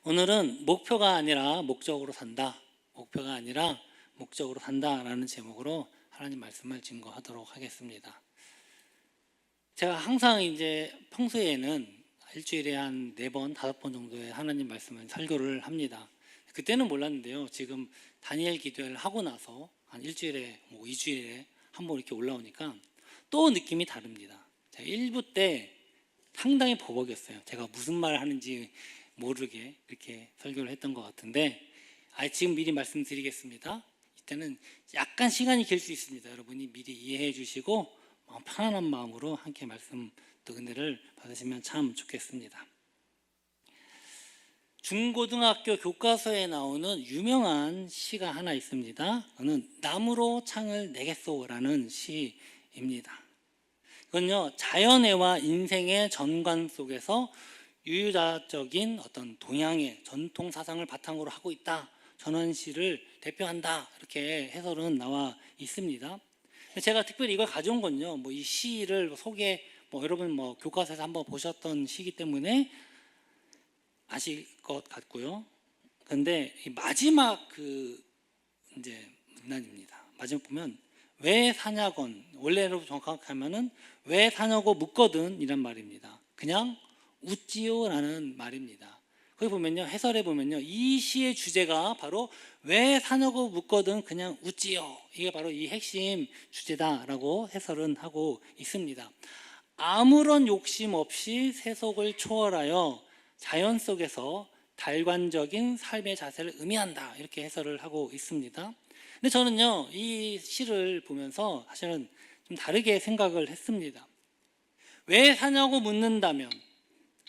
오늘은 목표가 아니라 목적으로 산다. 목표가 아니라 목적으로 산다라는 제목으로 하나님 말씀을 증거하도록 하겠습니다. 제가 항상 이제 평소에는 일주일에 한 4번, 5번 정도의 하나님 말씀을 설교를 합니다. 그때는 몰랐는데요. 지금 다니엘 기도회를 하고 나서 한 일주일에 2주일에 한 번 이렇게 올라오니까 또 느낌이 다릅니다. 제가 1부 때 상당히 버벅였어요. 제가 무슨 말을 하는지 모르게 이렇게 설교를 했던 것 같은데 지금 미리 말씀드리겠습니다. 이때는 약간 시간이 길 수 있습니다. 여러분이 미리 이해해 주시고 편안한 마음으로 함께 말씀 또 은혜를 받으시면 참 좋겠습니다. 중고등학교 교과서에 나오는 유명한 시가 하나 있습니다. 그거는 나무로 창을 내겠소라는 시입니다. 이건요, 자연애와 인생의 전관 속에서 유유자적인 어떤 동양의 전통 사상을 바탕으로 하고 있다. 전원시를 대표한다. 이렇게 해설은 나와 있습니다. 제가 특별히 이걸 가져온 건요, 이 시를 여러분 교과서에서 한번 보셨던 시이기 때문에 아실 것 같고요. 그런데 이 마지막 이제 문단입니다. 마지막 보면 왜 사냐건, 원래로 정확하게 하면은 왜 사냐고 묻거든 이란 말입니다. 그냥 웃지요라는 말입니다. 거기 보면요, 해설에 보면요, 이 시의 주제가 바로 왜 사냐고 묻거든 그냥 웃지요. 이게 바로 이 핵심 주제다라고 해설은 하고 있습니다. 아무런 욕심 없이 세속을 초월하여 자연 속에서 달관적인 삶의 자세를 의미한다. 이렇게 해설을 하고 있습니다. 근데 저는요, 이 시를 보면서 사실은 좀 다르게 생각을 했습니다. 왜 사냐고 묻는다면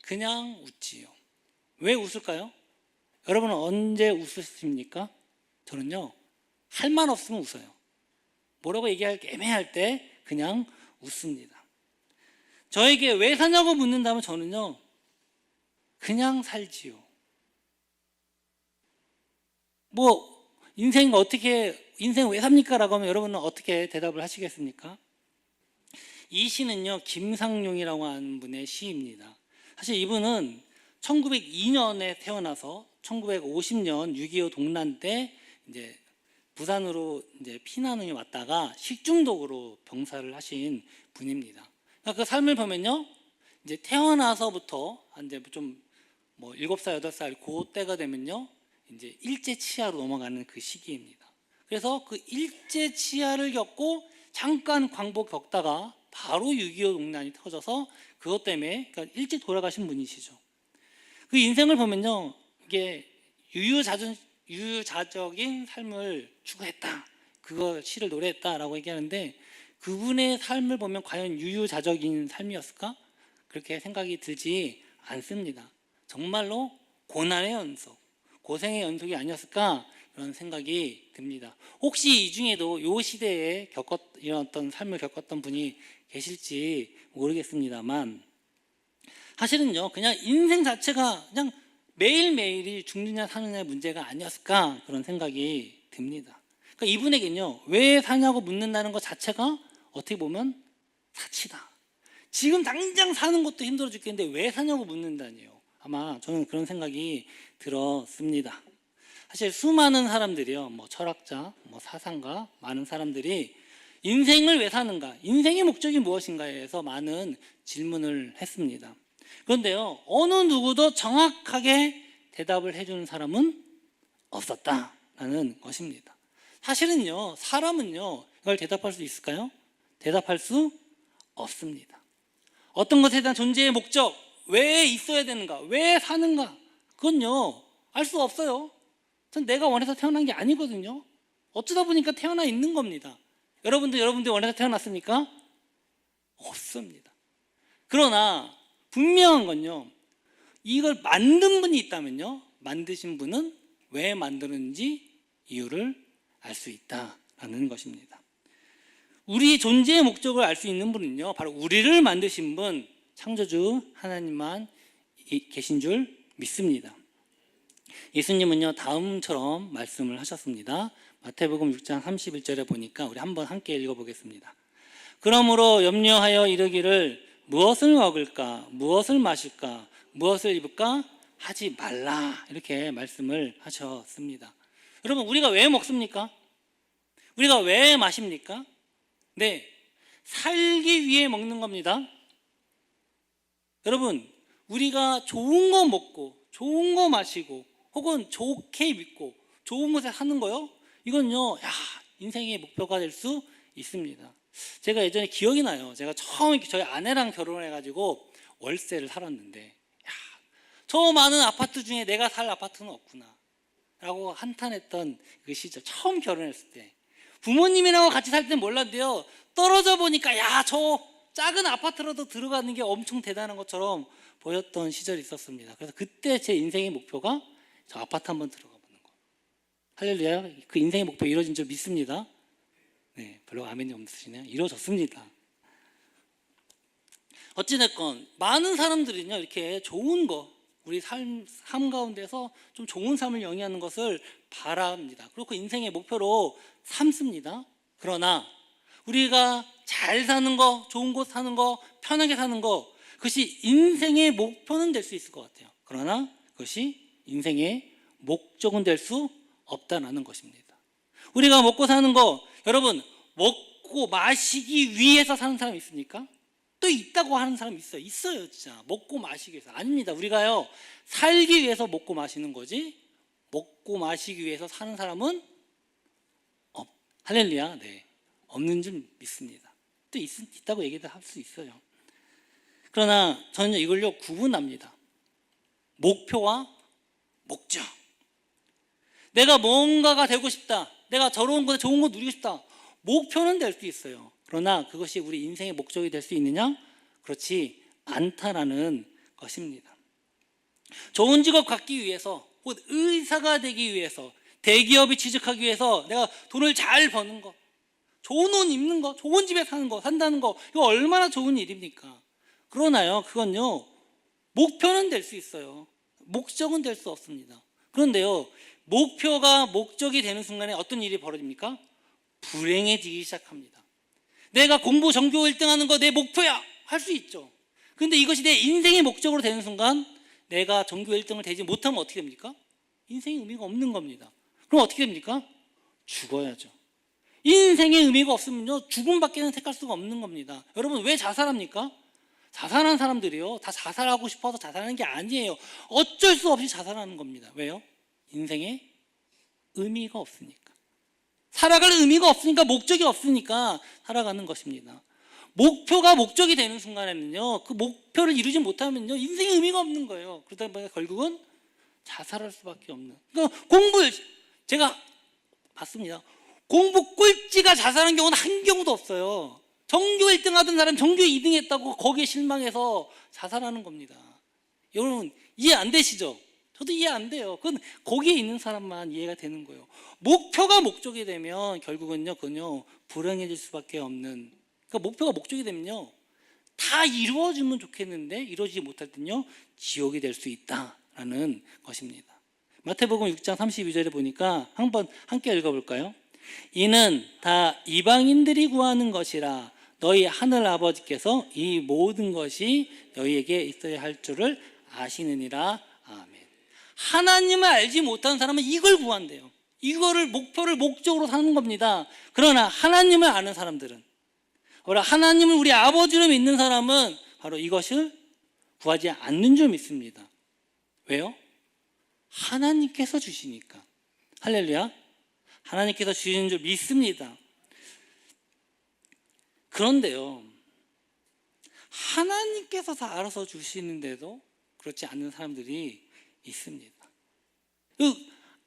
그냥 웃지요. 왜 웃을까요? 여러분은 언제 웃으십니까? 저는요, 할 말 없으면 웃어요. 뭐라고 얘기할 게 애매할 때 그냥 웃습니다. 저에게 왜 사냐고 묻는다면 저는요, 그냥 살지요. 인생 왜 삽니까? 라고 하면 여러분은 어떻게 대답을 하시겠습니까? 이 시는요, 김상용이라고 하는 분의 시입니다. 사실 이분은 1902년에 태어나서 1950년 6.25 동란 때 이제 부산으로 이제 피난을 왔다가 식중독으로 병사를 하신 분입니다. 그 삶을 보면요, 이제 태어나서부터 이제 좀 7살, 8살 그때가 되면요, 이제 일제 치하로 넘어가는 그 시기입니다. 그래서 그 일제 치하를 겪고 잠깐 광복 겪다가 바로 6.25 동란이 터져서 그것 때문에 그러니까 일찍 돌아가신 분이시죠. 그 인생을 보면요, 이게 유유자적인 삶을 추구했다. 그거 시를 노래했다라고 얘기하는데 그분의 삶을 보면 과연 유유자적인 삶이었을까? 그렇게 생각이 들지 않습니다. 정말로 고난의 연속, 고생의 연속이 아니었을까? 이런 생각이 듭니다. 혹시 이 중에도 이 시대에 이런 어떤 삶을 겪었던 분이 계실지 모르겠습니다만 사실은요, 그냥 인생 자체가 그냥 매일매일이 죽느냐 사느냐의 문제가 아니었을까? 그런 생각이 듭니다. 그러니까 이분에게는요, 왜 사냐고 묻는다는 것 자체가 어떻게 보면 사치다. 지금 당장 사는 것도 힘들어 죽겠는데 왜 사냐고 묻는다니요. 아마 저는 그런 생각이 들었습니다. 사실 수많은 사람들이요, 철학자, 사상가, 많은 사람들이 인생을 왜 사는가, 인생의 목적이 무엇인가에 대해서 많은 질문을 했습니다. 그런데요, 어느 누구도 정확하게 대답을 해주는 사람은 없었다라는 것입니다. 사실은요, 사람은요, 이걸 대답할 수 있을까요? 대답할 수 없습니다. 어떤 것에 대한 존재의 목적, 왜 있어야 되는가, 왜 사는가, 그건요, 알 수 없어요. 전 내가 원해서 태어난 게 아니거든요. 어쩌다 보니까 태어나 있는 겁니다. 여러분들 원해서 태어났습니까? 없습니다. 그러나 분명한 건요, 이걸 만든 분이 있다면요, 만드신 분은 왜 만드는지 이유를 알 수 있다라는 것입니다. 우리 존재의 목적을 알 수 있는 분은요, 바로 우리를 만드신 분, 창조주 하나님만 계신 줄 믿습니다. 예수님은요, 다음처럼 말씀을 하셨습니다. 마태복음 6장 31절에 보니까 우리 한번 함께 읽어보겠습니다. 그러므로 염려하여 이르기를 무엇을 먹을까, 무엇을 마실까, 무엇을 입을까 하지 말라 이렇게 말씀을 하셨습니다. 여러분, 우리가 왜 먹습니까? 우리가 왜 마십니까? 네, 살기 위해 먹는 겁니다. 여러분, 우리가 좋은 거 먹고 좋은 거 마시고 혹은 좋게 믿고 좋은 곳에 사는 거요, 이건요, 인생의 목표가 될 수 있습니다. 제가 예전에 기억이 나요. 제가 처음에 저희 아내랑 결혼을 해가지고 월세를 살았는데, 저 많은 아파트 중에 내가 살 아파트는 없구나 라고 한탄했던 그 시절, 처음 결혼했을 때. 부모님이랑 같이 살 땐 몰랐는데요, 떨어져 보니까 저 작은 아파트라도 들어가는 게 엄청 대단한 것처럼 보였던 시절이 있었습니다. 그래서 그때 제 인생의 목표가 저 아파트 한번 들어가 보는 거. 할렐루야. 그 인생의 목표 이루어진 줄 믿습니다. 네, 별로 아멘이 없으시네요. 이루어졌습니다. 어찌됐건 많은 사람들은요, 이렇게 좋은 거, 우리 삶 가운데서 좀 좋은 삶을 영위하는 것을 바랍니다. 그리고 그 인생의 목표로 삼습니다. 그러나 우리가 잘 사는 거, 좋은 곳 사는 거, 편하게 사는 거, 그것이 인생의 목표는 될 수 있을 것 같아요. 그러나 그것이 인생의 목적은 될 수 없다는 것입니다. 우리가 먹고 사는 거, 여러분, 먹고 마시기 위해서 사는 사람 있습니까? 또 있다고 하는 사람 있어요. 있어요, 진짜. 먹고 마시기 위해서. 아닙니다. 우리가요, 살기 위해서 먹고 마시는 거지, 먹고 마시기 위해서 사는 사람은 할렐루야. 네, 없는 줄 믿습니다. 또 있다고 얘기도 할 수 있어요. 그러나 저는 이걸요, 구분합니다. 목표와 목적. 내가 뭔가가 되고 싶다, 내가 저런 거, 좋은 거 누리고 싶다, 목표는 될 수 있어요. 그러나 그것이 우리 인생의 목적이 될 수 있느냐? 그렇지 않다라는 것입니다. 좋은 직업 갖기 위해서, 혹은 의사가 되기 위해서, 대기업에 취직하기 위해서 내가 돈을 잘 버는 거, 좋은 옷 입는 거, 좋은 집에 사는 거, 산다는 거, 이거 얼마나 좋은 일입니까? 그러나요, 그건요, 목표는 될 수 있어요. 목적은 될 수 없습니다. 그런데요, 목표가 목적이 되는 순간에 어떤 일이 벌어집니까? 불행해지기 시작합니다. 내가 공부 전교 1등 하는 거 내 목표야! 할 수 있죠. 그런데 이것이 내 인생의 목적으로 되는 순간, 내가 전교 1등을 되지 못하면 어떻게 됩니까? 인생의 의미가 없는 겁니다. 그럼 어떻게 됩니까? 죽어야죠. 인생의 의미가 없으면요, 죽음밖에는 택할 수가 없는 겁니다. 여러분, 왜 자살합니까? 자살하는 사람들이요, 다 자살하고 싶어서 자살하는 게 아니에요. 어쩔 수 없이 자살하는 겁니다. 왜요? 인생에 의미가 없으니까. 살아갈 의미가 없으니까, 목적이 없으니까 살아가는 것입니다. 목표가 목적이 되는 순간에는요, 그 목표를 이루지 못하면요, 인생의 의미가 없는 거예요. 그러다 보니까 결국은 자살할 수밖에 없는. 그러니까 제가 봤습니다. 공부 꼴찌가 자살한 경우는 한 경우도 없어요. 전교 1등 하던 사람 전교 2등 했다고 거기에 실망해서 자살하는 겁니다. 여러분, 이해 안 되시죠? 저도 이해 안 돼요. 그건 거기에 있는 사람만 이해가 되는 거예요. 목표가 목적이 되면 결국은요, 그건요, 불행해질 수밖에 없는. 그러니까 목표가 목적이 되면요, 다 이루어지면 좋겠는데 이루어지지 못할 때는요, 지옥이 될 수 있다라는 것입니다. 마태복음 6장 32절에 보니까 한번 함께 읽어볼까요? 이는 다 이방인들이 구하는 것이라 너희 하늘 아버지께서 이 모든 것이 너희에게 있어야 할 줄을 아시느니라. 아멘. 하나님을 알지 못하는 사람은 이걸 구한대요. 이거를 목표를 목적으로 사는 겁니다. 그러나 하나님을 아는 사람들은, 하나님을 우리 아버지로 믿는 사람은 바로 이것을 구하지 않는 줄 믿습니다. 왜요? 하나님께서 주시니까. 할렐루야. 하나님께서 주시는 줄 믿습니다. 그런데요, 하나님께서 다 알아서 주시는데도 그렇지 않는 사람들이 있습니다.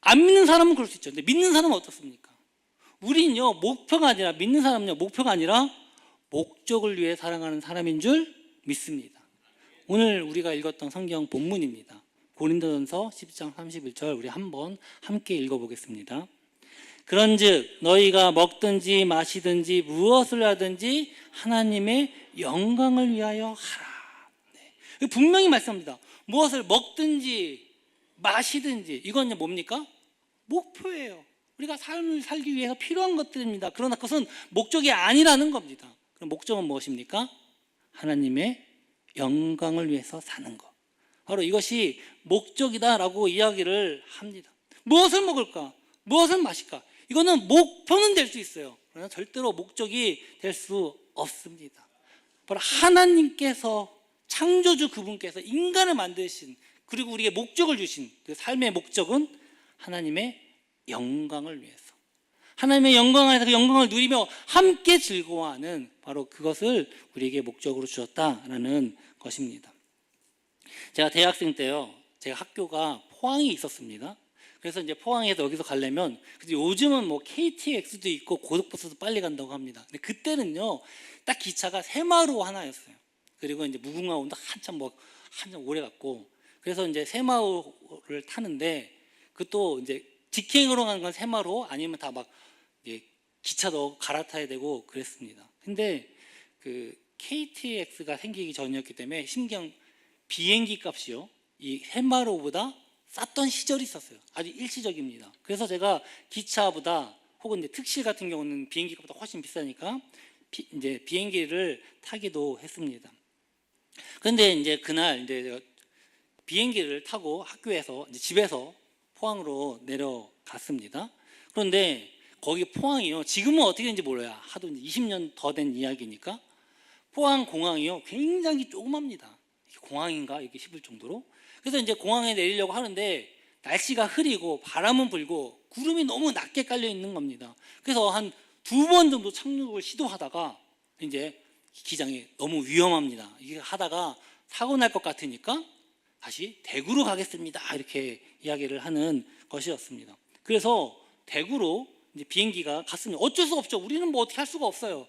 안 믿는 사람은 그럴 수 있죠. 근데 믿는 사람은 어떻습니까? 우리는요, 목표가 아니라, 믿는 사람은요, 목표가 아니라 목적을 위해 살아가는 사람인 줄 믿습니다. 오늘 우리가 읽었던 성경 본문입니다. 고린도전서 10장 31절, 우리 한번 함께 읽어보겠습니다. 그런즉 너희가 먹든지 마시든지 무엇을 하든지 하나님의 영광을 위하여 하라. 네. 분명히 말씀합니다. 무엇을 먹든지 마시든지, 이건 뭡니까? 목표예요. 우리가 삶을 살기 위해서 필요한 것들입니다. 그러나 그것은 목적이 아니라는 겁니다. 그럼 목적은 무엇입니까? 하나님의 영광을 위해서 사는 것. 바로 이것이 목적이다라고 이야기를 합니다. 무엇을 먹을까? 무엇을 마실까? 이거는 목표는 될 수 있어요. 그러나 절대로 목적이 될 수 없습니다. 바로 하나님께서, 창조주 그분께서 인간을 만드신, 그리고 우리에게 목적을 주신 그 삶의 목적은 하나님의 영광을 위해서, 하나님의 영광 안에서 그 영광을 누리며 함께 즐거워하는, 바로 그것을 우리에게 목적으로 주셨다라는 것입니다. 제가 대학생 때요, 제가 학교가 포항에 있었습니다. 그래서 이제 포항에서 여기서 가려면, 요즘은 뭐 KTX도 있고 고속버스도 빨리 간다고 합니다. 근데 그때는요, 딱 기차가 새마을호 하나였어요. 그리고 이제 무궁화호도 한참 오래 갔고, 그래서 이제 새마을호를 타는데, 그것도 이제 직행으로 가는 건 새마을호, 아니면 다 막 기차도 갈아타야 되고 그랬습니다. 근데 그 KTX가 생기기 전이었기 때문에 심지어 비행기 값이요, 이 새마을호보다 쌌던 시절이 있었어요. 아주 일시적입니다. 그래서 제가 기차보다, 혹은 이제 특실 같은 경우는 비행기 값보다 훨씬 비싸니까 이제 비행기를 타기도 했습니다. 그런데 이제 그날 이제 비행기를 타고 학교에서, 이제 집에서 포항으로 내려갔습니다. 그런데 거기 포항이요, 지금은 어떻게 되는지 몰라요. 하도 20년 더 된 이야기니까. 포항 공항이요, 굉장히 조그맣니다. 공항인가 이렇게 싶을 정도로. 그래서 이제 공항에 내리려고 하는데 날씨가 흐리고 바람은 불고 구름이 너무 낮게 깔려 있는 겁니다. 그래서 한 2번 정도 착륙을 시도하다가 이제 기장이 너무 위험합니다. 이게 하다가 사고 날 것 같으니까 다시 대구로 가겠습니다, 이렇게 이야기를 하는 것이었습니다. 그래서 대구로 이제 비행기가 갔습니다. 어쩔 수 없죠. 우리는 뭐 어떻게 할 수가 없어요.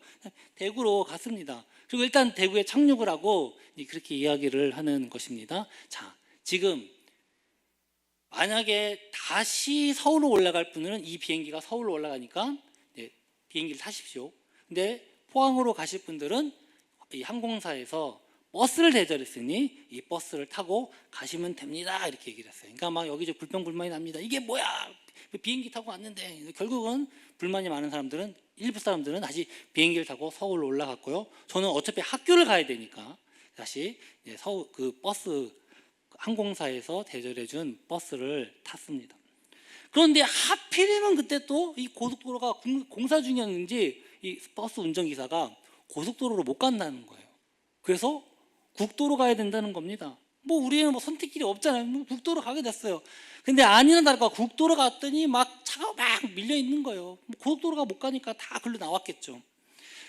대구로 갔습니다. 그리고 일단 대구에 착륙을 하고 그렇게 이야기를 하는 것입니다. 자, 지금 만약에 다시 서울로 올라갈 분은 이 비행기가 서울로 올라가니까 비행기를 타십시오. 근데 포항으로 가실 분들은 이 항공사에서 버스를 대절했으니 이 버스를 타고 가시면 됩니다, 이렇게 얘기를 했어요. 그러니까 막 여기저기 불평불만이 납니다. 이게 뭐야, 비행기 타고 왔는데. 결국은 불만이 많은 사람들은, 일부 사람들은 다시 비행기를 타고 서울로 올라갔고요. 저는 어차피 학교를 가야 되니까 다시 서울 그 버스, 항공사에서 대절해준 버스를 탔습니다. 그런데 하필이면 그때 또 이 고속도로가 공사 중이었는지 이 버스 운전기사가 고속도로로 못 간다는 거예요. 그래서 국도로 가야 된다는 겁니다. 뭐 우리는 뭐 선택길이 없잖아요. 뭐 국도로 가게 됐어요. 근데 아니나 다를까 국도로 갔더니 막 차가 막 밀려 있는 거예요. 뭐 고속도로가 못 가니까 다 글로 나왔겠죠.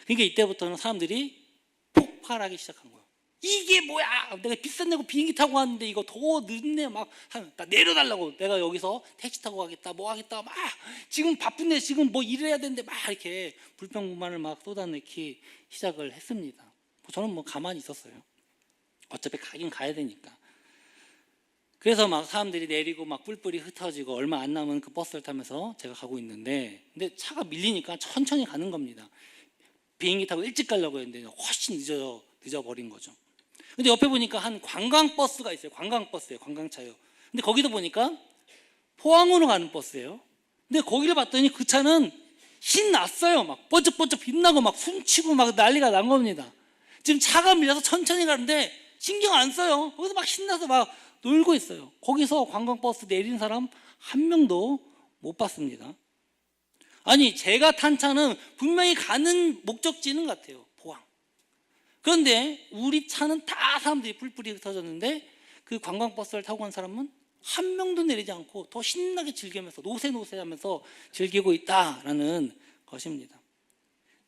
그러니까 이때부터는 사람들이 폭발하기 시작한 거예요. 이게 뭐야, 내가 비싼 내고 비행기 타고 왔는데 이거 더 늦네, 막 내려달라고, 내가 여기서 택시 타고 가겠다, 뭐 하겠다, 막 지금 바쁜데 지금 뭐 일을 해야 되는데, 막 이렇게 불평불만을 막 쏟아내기 시작을 했습니다. 저는 뭐 가만히 있었어요. 어차피 가긴 가야 되니까. 그래서 막 사람들이 내리고 막 뿔뿔이 흩어지고 얼마 안 남은 그 버스를 타면서 제가 가고 있는데, 근데 차가 밀리니까 천천히 가는 겁니다. 비행기 타고 일찍 가려고 했는데 훨씬 늦어버린 거죠. 근데 옆에 보니까 한 관광버스가 있어요. 관광버스예요. 관광차요. 근데 거기도 보니까 포항으로 가는 버스예요. 근데 거기를 봤더니 그 차는 신났어요. 막 번쩍번쩍 빛나고 막 숨치고 막 난리가 난 겁니다. 지금 차가 밀려서 천천히 가는데 신경 안 써요. 거기서 막 신나서 막 놀고 있어요. 거기서 관광버스 내린 사람 한 명도 못 봤습니다. 아니, 제가 탄 차는 분명히 가는 목적지는 같아요. 포항. 그런데 우리 차는 다 사람들이 뿔뿔이 흩어졌는데 그 관광버스를 타고 간 사람은 한 명도 내리지 않고 더 신나게 즐기면서 노세노세 하면서 즐기고 있다라는 것입니다.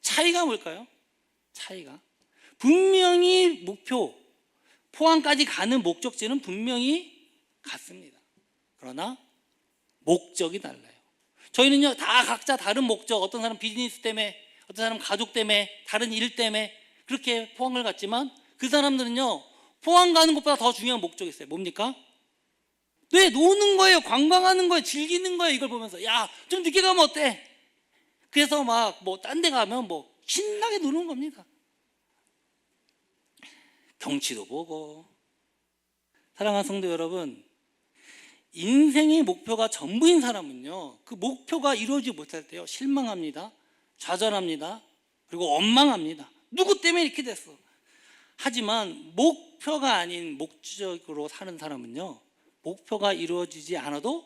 차이가 뭘까요? 차이가 분명히 목표, 포항까지 가는 목적지는 분명히 같습니다. 그러나 목적이 달라요. 저희는요, 다 각자 다른 목적, 어떤 사람 비즈니스 때문에, 어떤 사람 가족 때문에, 다른 일 때문에 그렇게 포항을 갔지만, 그 사람들은요, 포항 가는 것보다 더 중요한 목적이 있어요. 뭡니까? 네, 노는 거예요. 관광하는 거예요. 즐기는 거예요. 이걸 보면서 야, 좀 늦게 가면 어때? 그래서 막 뭐 딴 데 가면 뭐 신나게 노는 겁니다. 경치도 보고. 사랑하는 성도 여러분, 인생의 목표가 전부인 사람은요, 그 목표가 이루어지지 못할 때요, 실망합니다, 좌절합니다, 그리고 원망합니다. 누구 때문에 이렇게 됐어? 하지만 목표가 아닌 목적으로 사는 사람은요, 목표가 이루어지지 않아도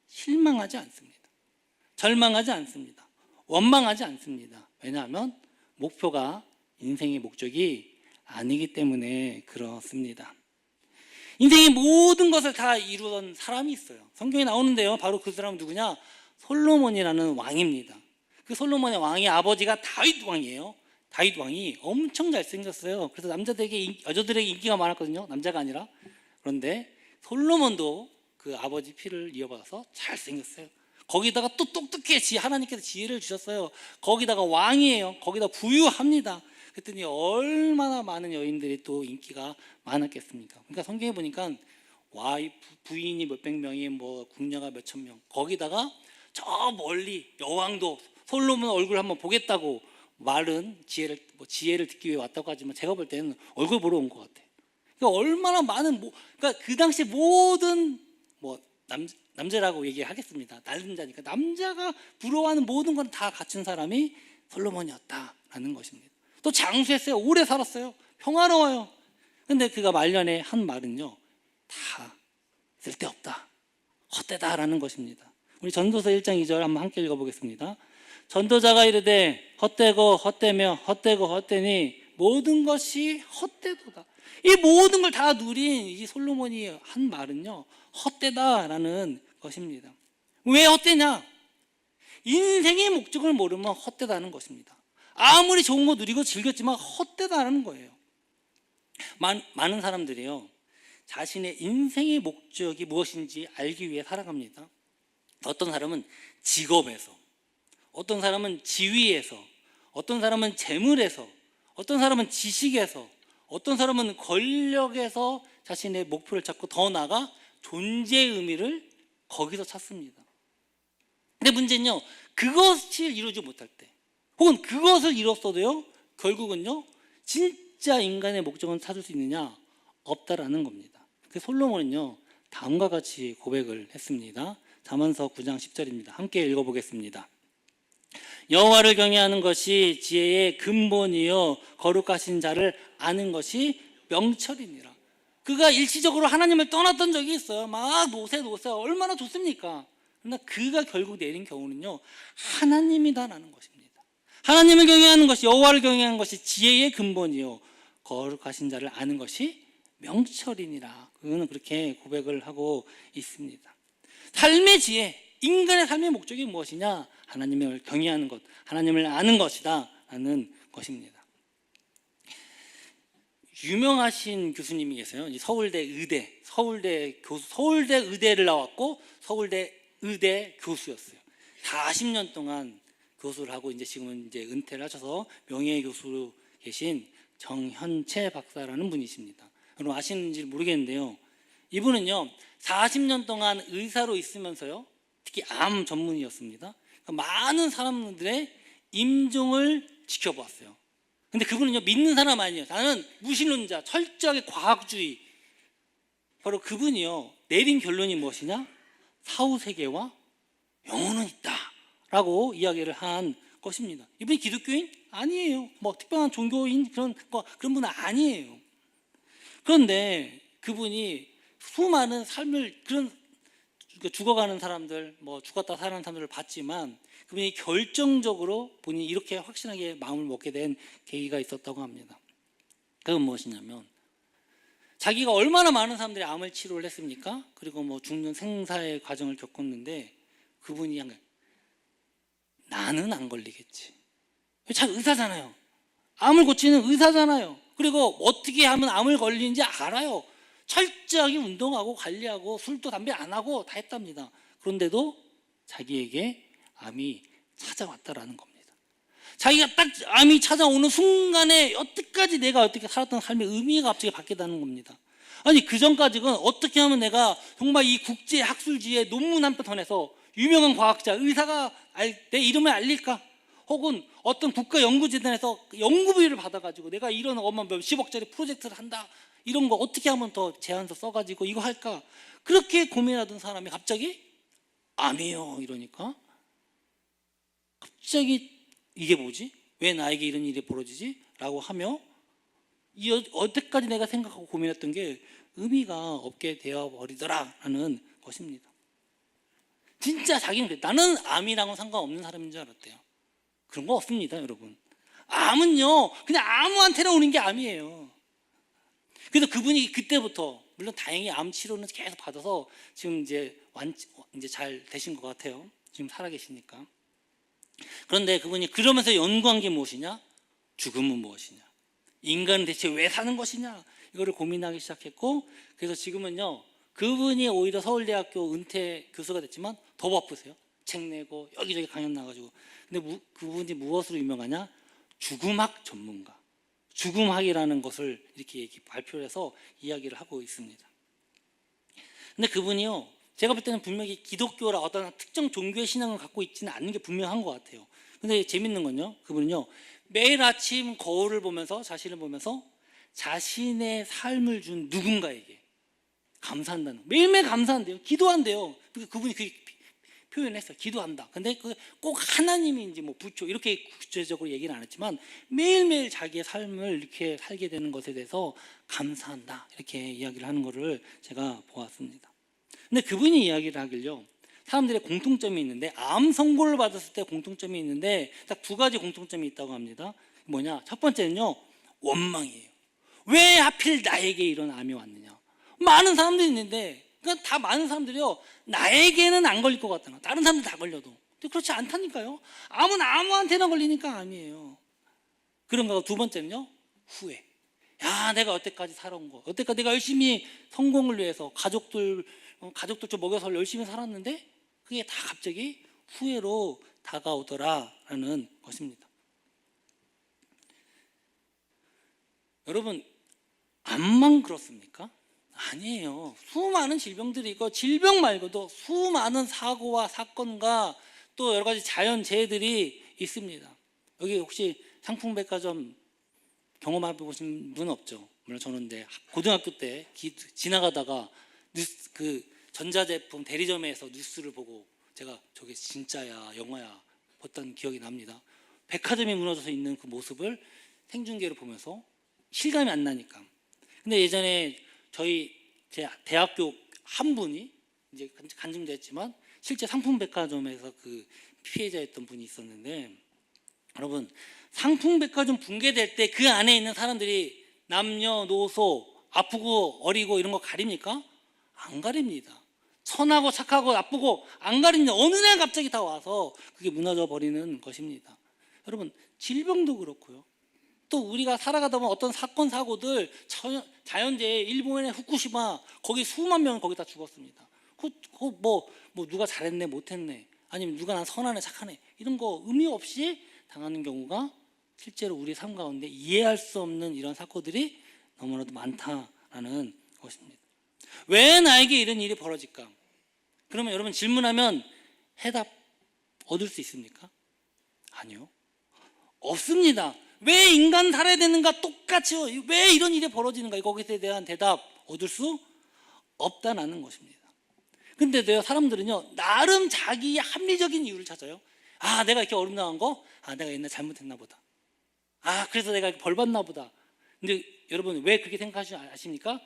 실망하지 않습니다. 절망하지 않습니다. 원망하지 않습니다. 왜냐하면 목표가 인생의 목적이 아니기 때문에 그렇습니다. 인생의 모든 것을 다 이루던 사람이 있어요. 성경에 나오는데요, 바로 그 사람은 누구냐? 솔로몬이라는 왕입니다. 그 솔로몬의 왕의 아버지가 다윗 왕이에요. 다윗 왕이 엄청 잘생겼어요. 그래서 여자들에게 인기가 많았거든요. 남자가 아니라. 그런데 솔로몬도 그 아버지 피를 이어받아서 잘생겼어요. 거기다가 또 똑똑해. 하나님께서 지혜를 주셨어요. 거기다가 왕이에요. 거기다 부유합니다. 그랬더니 얼마나 많은 여인들이 또 인기가 많았겠습니까? 그러니까 성경에 보니까 부인이 몇백 명이 뭐 궁녀가 몇천 명, 거기다가 저 멀리 여왕도 솔로몬 얼굴 한번 보겠다고 말은 지혜를 듣기 위해 왔다고 하지만 제가 볼 때는 얼굴 보러 온 것 같아요. 그러니까 얼마나 많은 그러니까 그 당시 모든 남자라고 얘기하겠습니다. 남자니까 남자가 부러워하는 모든 건 다 갖춘 사람이 솔로몬이었다라는 것입니다. 또 장수했어요. 오래 살았어요. 평화로워요. 근데 그가 말년에 한 말은요, 다 쓸데없다, 헛되다라는 것입니다. 우리 전도서 1장 2절 한번 함께 읽어보겠습니다. 전도자가 이르되 헛되고 헛되며 헛되고 헛되니 모든 것이 헛되도다. 이 모든 걸 다 누린 이 솔로몬이 한 말은요, 헛되다라는 것입니다. 왜 헛되냐? 인생의 목적을 모르면 헛되다는 것입니다. 아무리 좋은 거 누리고 즐겼지만 헛되다는 거예요. 많은 사람들이요, 자신의 인생의 목적이 무엇인지 알기 위해 살아갑니다. 어떤 사람은 직업에서, 어떤 사람은 지위에서, 어떤 사람은 재물에서, 어떤 사람은 지식에서, 어떤 사람은 권력에서 자신의 목표를 찾고 더 나아가 존재의 의미를 거기서 찾습니다. 근데 문제는요, 그것을 이루지 못할 때, 혹은 그것을 이뤘어도요, 결국은요, 진짜 인간의 목적은 찾을 수 있느냐? 없다라는 겁니다. 그 솔로몬은요, 다음과 같이 고백을 했습니다. 잠언서 9장 10절입니다. 함께 읽어보겠습니다. 여호와를 경외하는 것이 지혜의 근본이요 거룩하신 자를 아는 것이 명철이니라. 그가 일시적으로 하나님을 떠났던 적이 있어요. 막 노세 얼마나 좋습니까? 그러나 그가 결국 내린 경우는요, 하나님이다라는 것입니다. 하나님을 경외하는 것이, 여호와를 경외하는 것이 지혜의 근본이요 거룩하신 자를 아는 것이 명철이니라. 그는 그렇게 고백을 하고 있습니다. 삶의 지혜, 인간의 삶의 목적이 무엇이냐? 하나님을 경외하는 것, 하나님을 아는 것이다 라는 것입니다. 유명하신 교수님이 계세요. 서울대 의대를 나왔고 서울대 의대 교수였어요. 40년 동안 교수를 하고 지금은 은퇴를 하셔서 명예교수로 계신 정현채 박사라는 분이십니다. 여러분 아시는지 모르겠는데요, 이분은요 40년 동안 의사로 있으면서요, 특히 암 전문의였습니다. 많은 사람들의 임종을 지켜보았어요. 근데 그분은요, 믿는 사람 아니에요. 나는 무신론자, 철저하게 과학주의. 바로 그분이요, 내린 결론이 무엇이냐? 사후세계와 영혼은 있다라고 이야기를 한 것입니다. 이분이 기독교인? 아니에요. 특별한 종교인 그런 분은 아니에요. 그런데 그분이 수많은 삶을, 죽어가는 사람들, 죽었다 사는 사람들을 봤지만 그분이 결정적으로 본인이 이렇게 확실하게 마음을 먹게 된 계기가 있었다고 합니다. 그건 무엇이냐면, 자기가 얼마나 많은 사람들이 암을 치료를 했습니까? 그리고 죽는 생사의 과정을 겪었는데 그분이 나는 안 걸리겠지. 참 의사잖아요. 암을 고치는 의사잖아요. 그리고 어떻게 하면 암을 걸리는지 알아요. 철저하게 운동하고 관리하고 술도 담배 안 하고 다 했답니다. 그런데도 자기에게 암이 찾아왔다라는 겁니다. 자기가 딱 암이 찾아오는 순간에 여태까지 내가 어떻게 살았던 삶의 의미가 갑자기 바뀌다는 겁니다. 아니 그 전까지는 어떻게 하면 내가 정말 이 국제 학술지에 논문 한 편 더 내서 유명한 과학자, 의사가 내 이름을 알릴까? 혹은 어떤 국가연구재단에서 연구비를 받아가지고 내가 이런 몇십억짜리 프로젝트를 한다, 이런 거 어떻게 하면 더 제안서 써가지고 이거 할까? 그렇게 고민하던 사람이 갑자기 암이에요 이러니까 갑자기 이게 뭐지? 왜 나에게 이런 일이 벌어지지? 라고 하며 여태까지 내가 생각하고 고민했던 게 의미가 없게 되어버리더라라는 것입니다. 진짜 자기는 그래. 나는 암이랑은 상관없는 사람인 줄 알았대요. 그런 거 없습니다, 여러분. 암은요, 그냥 아무한테나 오는 게 암이에요. 그래서 그분이 그때부터, 물론 다행히 암 치료는 계속 받아서 지금 이제 잘 되신 것 같아요. 지금 살아계시니까. 그런데 그분이 그러면서 연구한 게 무엇이냐? 죽음은 무엇이냐? 인간은 대체 왜 사는 것이냐? 이거를 고민하기 시작했고, 그래서 지금은요, 그분이 오히려 서울대학교 은퇴 교수가 됐지만 더 바쁘세요. 책 내고 여기저기 강연 나가지고. 근데 그분이 무엇으로 유명하냐? 죽음학 전문가. 죽음학이라는 것을 이렇게 발표를 해서 이야기를 하고 있습니다. 근데 그분이요, 제가 볼 때는 분명히 기독교라 어떤 특정 종교의 신앙을 갖고 있지는 않은 게 분명한 것 같아요. 근데 재밌는 건요, 그분은요, 매일 아침 거울을 보면서, 자신을 보면서 자신의 삶을 준 누군가에게 감사한다는, 매일매일 감사한대요. 기도한대요. 그분이 그 표현했어요. 기도한다. 근데 꼭 하나님인지 뭐 부처 이렇게 구체적으로 얘기는 안 했지만 매일매일 자기의 삶을 이렇게 살게 되는 것에 대해서 감사한다. 이렇게 이야기를 하는 것을 제가 보았습니다. 근데 그분이 이야기를 하길요, 사람들의 공통점이 있는데, 암 선고를 받았을 때 공통점이 있는데 딱 두 가지 공통점이 있다고 합니다. 뭐냐? 첫 번째는요, 원망이에요. 왜 하필 나에게 이런 암이 왔느냐? 많은 사람들이 있는데, 그러니까 다 많은 사람들이요, 나에게는 안 걸릴 것 같다나 다른 사람들 다 걸려도. 근데 그렇지 않다니까요. 암은 아무한테나 걸리니까 암이에요. 그런가 하고, 두 번째는요, 후회. 야, 내가 여태까지 살아온 거, 여태까지 내가 열심히 성공을 위해서 가족들 좀 먹여서 열심히 살았는데 그게 다 갑자기 후회로 다가오더라라는 것입니다. 여러분, 암만 그렇습니까? 아니에요. 수많은 질병들이 있고, 질병 말고도 수많은 사고와 사건과 또 여러 가지 자연재해들이 있습니다. 여기 혹시 상품백화점 경험해 보신 분 없죠? 물론 저는 고등학교 때 지나가다가 그 전자제품 대리점에서 뉴스를 보고 제가 저게 진짜야 영화야 봤던 기억이 납니다. 백화점이 무너져서 있는 그 모습을 생중계로 보면서 실감이 안 나니까. 근데 예전에 제 대학교 한 분이 이제 간증됐지만 실제 상품백화점에서 그 피해자였던 분이 있었는데, 여러분, 상품백화점 붕괴될 때 그 안에 있는 사람들이 남녀노소 아프고 어리고 이런 거 가립니까? 안 가립니다. 선하고 착하고 나쁘고 안 가립니다. 어느 날 갑자기 다 와서 그게 무너져 버리는 것입니다. 여러분, 질병도 그렇고요. 또 우리가 살아가다 보면 어떤 사건 사고들, 자연재해, 일본의 후쿠시마, 거기 수만 명 거기 다 죽었습니다. 뭐 누가 잘했네 못했네, 아니면 누가 난 선하네 착하네, 이런 거 의미 없이 당하는 경우가 실제로 우리 삶 가운데 이해할 수 없는 이런 사건들이 너무나도 많다라는 것입니다. 왜 나에게 이런 일이 벌어질까? 그러면 여러분, 질문하면 해답 얻을 수 있습니까? 아니요, 없습니다. 왜 인간 살아야 되는가? 똑같이 왜 이런 일이 벌어지는가? 거기에 대한 대답 얻을 수 없다는 것입니다. 근데 사람들은요, 나름 자기의 합리적인 이유를 찾아요. 아, 내가 이렇게 어렵게 나온 거? 아, 내가 옛날에 잘못했나 보다. 아, 그래서 내가 벌 받나 보다. 근데 여러분, 왜 그렇게 생각하시지 아십니까?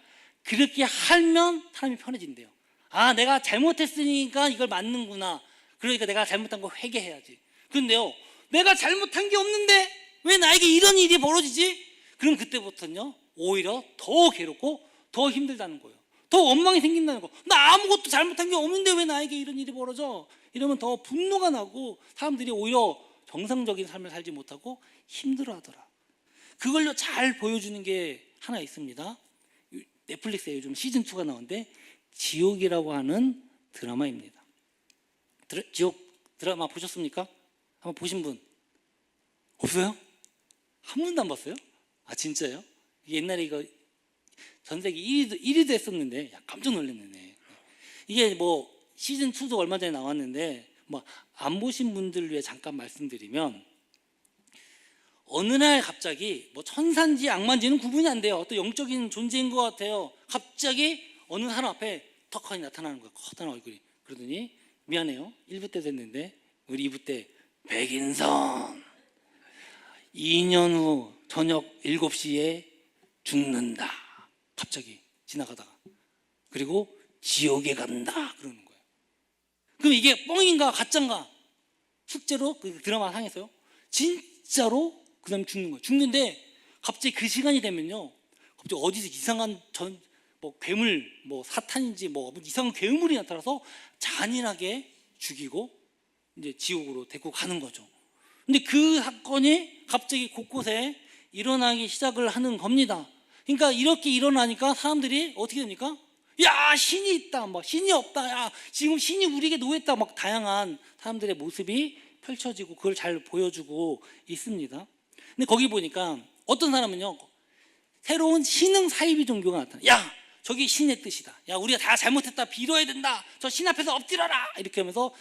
그렇게 하면 사람이 편해진대요. 아, 내가 잘못했으니까 이걸 맞는구나. 그러니까 내가 잘못한 거 회개해야지. 그런데요, 내가 잘못한 게 없는데 왜 나에게 이런 일이 벌어지지? 그럼 그때부터는요, 오히려 더 괴롭고 더 힘들다는 거예요. 더 원망이 생긴다는 거. 나 아무것도 잘못한 게 없는데 왜 나에게 이런 일이 벌어져? 이러면 더 분노가 나고 사람들이 오히려 정상적인 삶을 살지 못하고 힘들어하더라. 그걸로 잘 보여주는 게 하나 있습니다. 넷플릭스에 요즘 시즌2가 나오는데 지옥이라고 하는 드라마입니다. 지옥 드라마 보셨습니까? 한번 보신 분 없어요? 한 분도 안 봤어요? 아, 진짜요? 옛날에 이거 전 세계 1위도 했었는데 깜짝 놀랐네. 이게 뭐 시즌2도 얼마 전에 나왔는데, 뭐 안 보신 분들을 위해 잠깐 말씀드리면, 어느 날 갑자기 뭐 천사인지 악마인지는 구분이 안 돼요. 어떤 영적인 존재인 것 같아요. 갑자기 어느 사람 앞에 턱하니 나타나는 거예요. 커다란 얼굴이. 그러더니, 미안해요, 1부 때 됐는데 우리 2부 때 백인선 2년 후 저녁 7시에 죽는다. 갑자기 지나가다가. 그리고 지옥에 간다. 그러는 거예요. 그럼 이게 뻥인가 가짜인가? 실제로 그 드라마 상에서요. 진짜로 그 사람이 죽는 거예요. 죽는데 갑자기 그 시간이 되면요. 갑자기 어디서 이상한 뭐 괴물, 뭐 사탄인지 뭐 이상한 괴물이 나타나서 잔인하게 죽이고 이제 지옥으로 데리고 가는 거죠. 근데 그 사건이 갑자기 곳곳에 일어나기 시작을 하는 겁니다. 그러니까 이렇게 일어나니까 사람들이 어떻게 됩니까? 야, 신이 있다, 막 신이 없다, 야, 지금 신이 우리에게 노했다, 막 다양한 사람들의 모습이 펼쳐지고 그걸 잘 보여주고 있습니다. 근데 거기 보니까 어떤 사람은요, 새로운 신흥 사이비 종교가 나타나. 야, 저기 신의 뜻이다. 야, 우리가 다 잘못했다, 빌어야 된다. 저 신 앞에서 엎드려라. 이렇게 하면서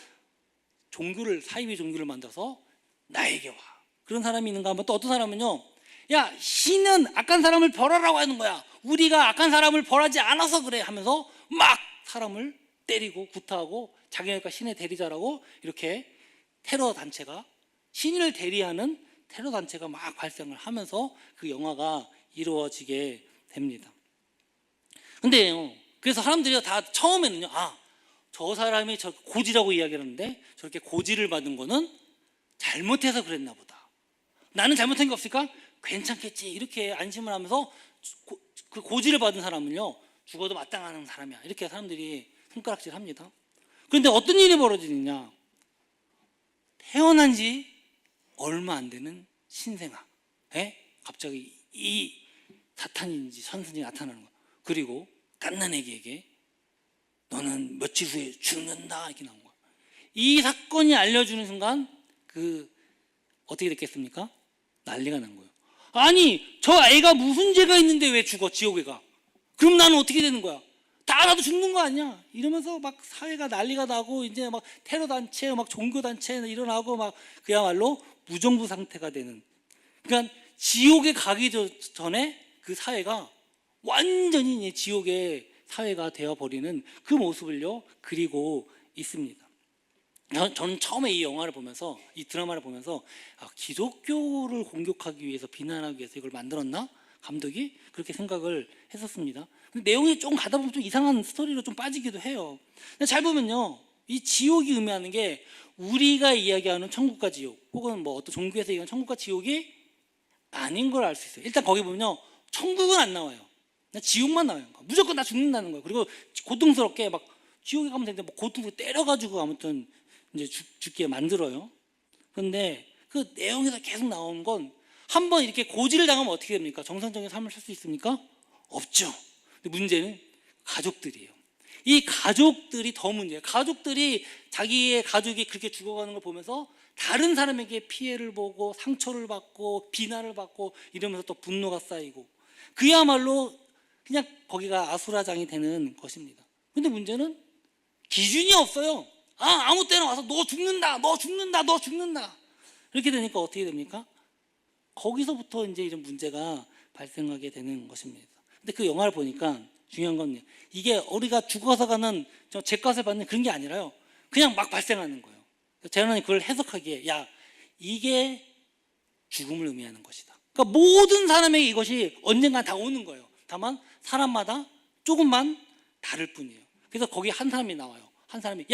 사이비 종교를 만들어서 나에게 와. 그런 사람이 있는가 하면 또 어떤 사람은요, 야, 신은 악한 사람을 벌하라고 하는 거야. 우리가 악한 사람을 벌하지 않아서 그래 하면서 막 사람을 때리고 구타하고 자기네가 신의 대리자라고 이렇게 테러 단체가, 신을 대리하는 테러 단체가 막 발생을 하면서 그 영화가 이루어지게 됩니다. 근데요, 그래서 사람들이 다 처음에는요, 저 사람이 저 고지라고 이야기를 하는데 저렇게 고지를 받은 거는 잘못해서 그랬나 보다. 나는 잘못한 게 없을까? 괜찮겠지. 이렇게 안심을 하면서 그 고지를 받은 사람은요, 죽어도 마땅한 사람이야. 이렇게 사람들이 손가락질 합니다. 그런데 어떤 일이 벌어지느냐? 태어난 지 얼마 안 되는 신생아에 갑자기 이 사탄인지 천사인지 나타나는 거야. 그리고 갓난아기에게 너는 며칠 후에 죽는다 이렇게 나온 거야. 이 사건이 알려주는 순간 어떻게 됐겠습니까? 난리가 난 거예요. 아니, 저 애가 무슨 죄가 있는데 왜 죽어, 지옥에 가? 그럼 나는 어떻게 되는 거야? 다 나도 죽는 거 아니야? 이러면서 막 사회가 난리가 나고 이제 막 테러 단체, 막 종교 단체 일어나고 막 그야말로 무정부 상태가 되는. 그러니까 지옥에 가기 전에 그 사회가 완전히 지옥의 사회가 되어버리는 그 모습을요 그리고 있습니다. 저는 처음에 이 영화를 보면서, 이 드라마를 보면서 기독교를 공격하기 위해서, 비난하기 위해서 이걸 만들었나? 감독이 그렇게 생각을 했었습니다. 근데 내용이 좀 가다 보면 좀 이상한 스토리로 좀 빠지기도 해요. 근데 잘 보면요, 이 지옥이 의미하는 게 우리가 이야기하는 천국과 지옥, 혹은 뭐 어떤 종교에서 얘기하는 천국과 지옥이 아닌 걸 알 수 있어요. 일단 거기 보면요, 천국은 안 나와요. 지옥만 나와요. 무조건 다 죽는다는 거예요. 그리고 고통스럽게 막 지옥에 가면 되는데 뭐 고통스럽게 때려가지고 아무튼 이제 죽게 만들어요. 그런데 그 내용에서 계속 나오는 건, 한번 이렇게 고지를 당하면 어떻게 됩니까? 정상적인 삶을 살 수 있습니까? 없죠. 근데 문제는 가족들이에요. 이 가족들이 더 문제예요. 가족들이 자기의 가족이 그렇게 죽어가는 걸 보면서 다른 사람에게 피해를 보고 상처를 받고 비난을 받고 이러면서 또 분노가 쌓이고, 그야말로 그냥 거기가 아수라장이 되는 것입니다. 근데 문제는 기준이 없어요. 아무 때나 와서 너 죽는다, 너 죽는다, 너 죽는다. 이렇게 되니까 어떻게 됩니까? 거기서부터 이제 이런 문제가 발생하게 되는 것입니다. 근데 그 영화를 보니까 중요한 건, 이게 우리가 죽어서 가는 죄값을 받는 그런 게 아니라요, 그냥 막 발생하는 거예요. 저는 그걸 해석하기에, 이게 죽음을 의미하는 것이다. 그러니까 모든 사람에게 이것이 언젠가 다 오는 거예요. 다만 사람마다 조금만 다를 뿐이에요. 그래서 거기 한 사람이 나와요. 한 사람이,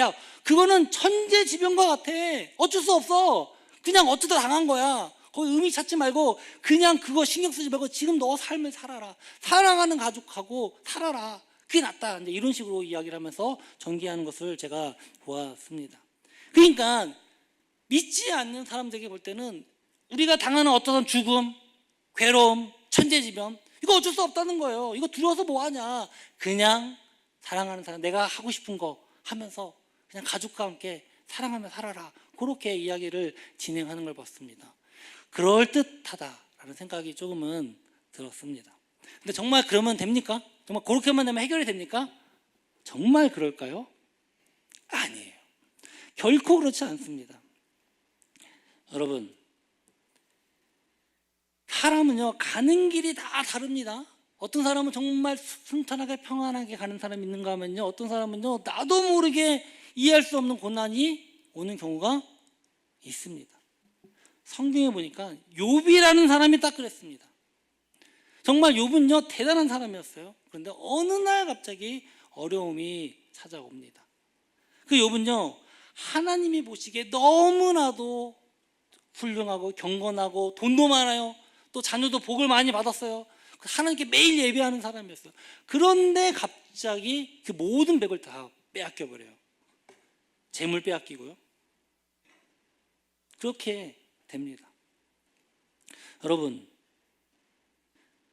그거는 천재지변과 같아. 어쩔 수 없어. 그냥 어쩌다 당한 거야. 거기 의미 찾지 말고 그냥 그거 신경 쓰지 말고 지금 너 삶을 살아라. 사랑하는 가족하고 살아라. 그게 낫다. 이제 이런 식으로 이야기를 하면서 전개하는 것을 제가 보았습니다. 그러니까 믿지 않는 사람들에게 볼 때는 우리가 당하는 어떤 죽음, 괴로움, 천재지변, 이거 어쩔 수 없다는 거예요. 이거 두려워서 뭐하냐. 그냥 사랑하는 사람, 내가 하고 싶은 거 하면서 그냥 가족과 함께 사랑하며 살아라. 그렇게 이야기를 진행하는 걸 봤습니다. 그럴듯하다라는 생각이 조금은 들었습니다. 근데 정말 그러면 됩니까? 정말 그렇게만 되면 해결이 됩니까? 정말 그럴까요? 아니에요. 결코 그렇지 않습니다. 여러분, 사람은요, 가는 길이 다 다릅니다. 어떤 사람은 정말 순탄하게 평안하게 가는 사람이 있는가 하면요, 어떤 사람은요, 나도 모르게 이해할 수 없는 고난이 오는 경우가 있습니다. 성경에 보니까 욥이라는 사람이 딱 그랬습니다. 정말 욥은요 대단한 사람이었어요. 그런데 어느 날 갑자기 어려움이 찾아옵니다. 그 욥은요 하나님이 보시기에 너무나도 훌륭하고 경건하고 돈도 많아요. 또 자녀도 복을 많이 받았어요. 하나님께 매일 예배하는 사람이었어요. 그런데 갑자기 그 모든 백을 다 빼앗겨 버려요. 재물 빼앗기고요. 그렇게 됩니다. 여러분,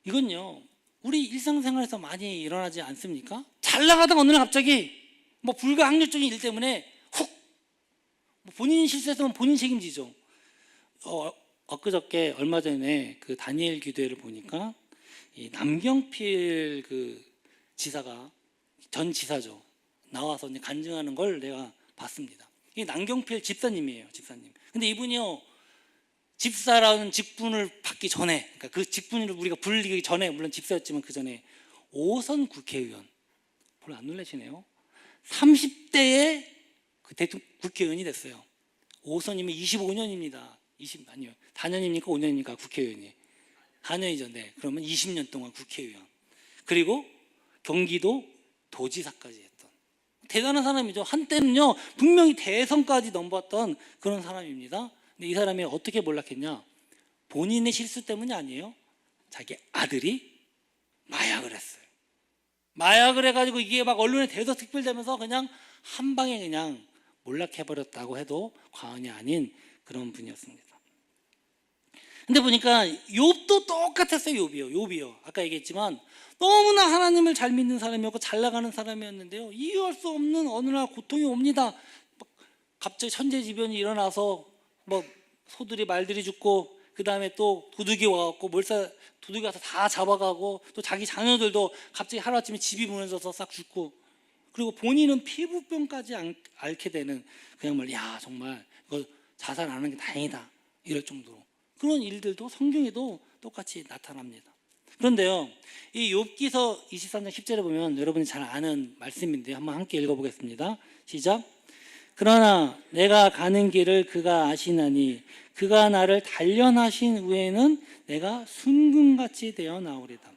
이건요 우리 일상생활에서 많이 일어나지 않습니까? 잘 나가다가 어느 날 갑자기 뭐 불가항력적인 일 때문에 훅 본인이 실수했으면 본인 책임지죠. 엊그저께 얼마 전에 그 다니엘 기도회를 보니까 이 남경필 그 지사가 전 지사죠. 나와서 이제 간증하는 걸 내가 봤습니다. 이 남경필 집사님이에요, 집사님. 근데 이분이요 집사라는 직분을 받기 전에, 그러니까 그 직분을 우리가 불리기 전에, 물론 집사였지만 그 전에 5선 국회의원, 별로 안 놀라시네요. 30대에 그 국회의원이 됐어요. 5선이면 25년입니다. 4년입니까? 5년입니까? 국회의원이 4년이죠. 네. 그러면 20년 동안 국회의원. 그리고 경기도 도지사까지 했던 대단한 사람이죠. 한때는요 분명히 대선까지 넘봤던 그런 사람입니다. 근데 이 사람이 어떻게 몰락했냐? 본인의 실수 때문이 아니에요. 자기 아들이 마약을 했어요. 마약을 해가지고 이게 막 언론에 대서특필되면서 그냥 한 방에 그냥 몰락해버렸다고 해도 과언이 아닌 그런 분이었습니다. 근데 보니까 욥도 똑같았어요. 욥이요. 아까 얘기했지만 너무나 하나님을 잘 믿는 사람이었고 잘 나가는 사람이었는데요. 이해할 수 없는 어느 날 고통이 옵니다. 갑자기 천재지변이 일어나서 뭐 소들이 말들이 죽고 그 다음에 또 도둑이 와갖고 도둑이 와서 다 잡아가고 또 자기 자녀들도 갑자기 하루아침에 집이 무너져서 싹 죽고 그리고 본인은 피부병까지 앓게 되는 그냥 정말 이거 자살 안 하는 게 다행이다 이럴 정도로 그런 일들도 성경에도 똑같이 나타납니다. 그런데요 이 욥기서 23장 10절에 보면 여러분이 잘 아는 말씀인데 한번 함께 읽어보겠습니다. 시작. 그러나 내가 가는 길을 그가 아시나니 그가 나를 단련하신 후에는 내가 순금같이 되어 나오리다.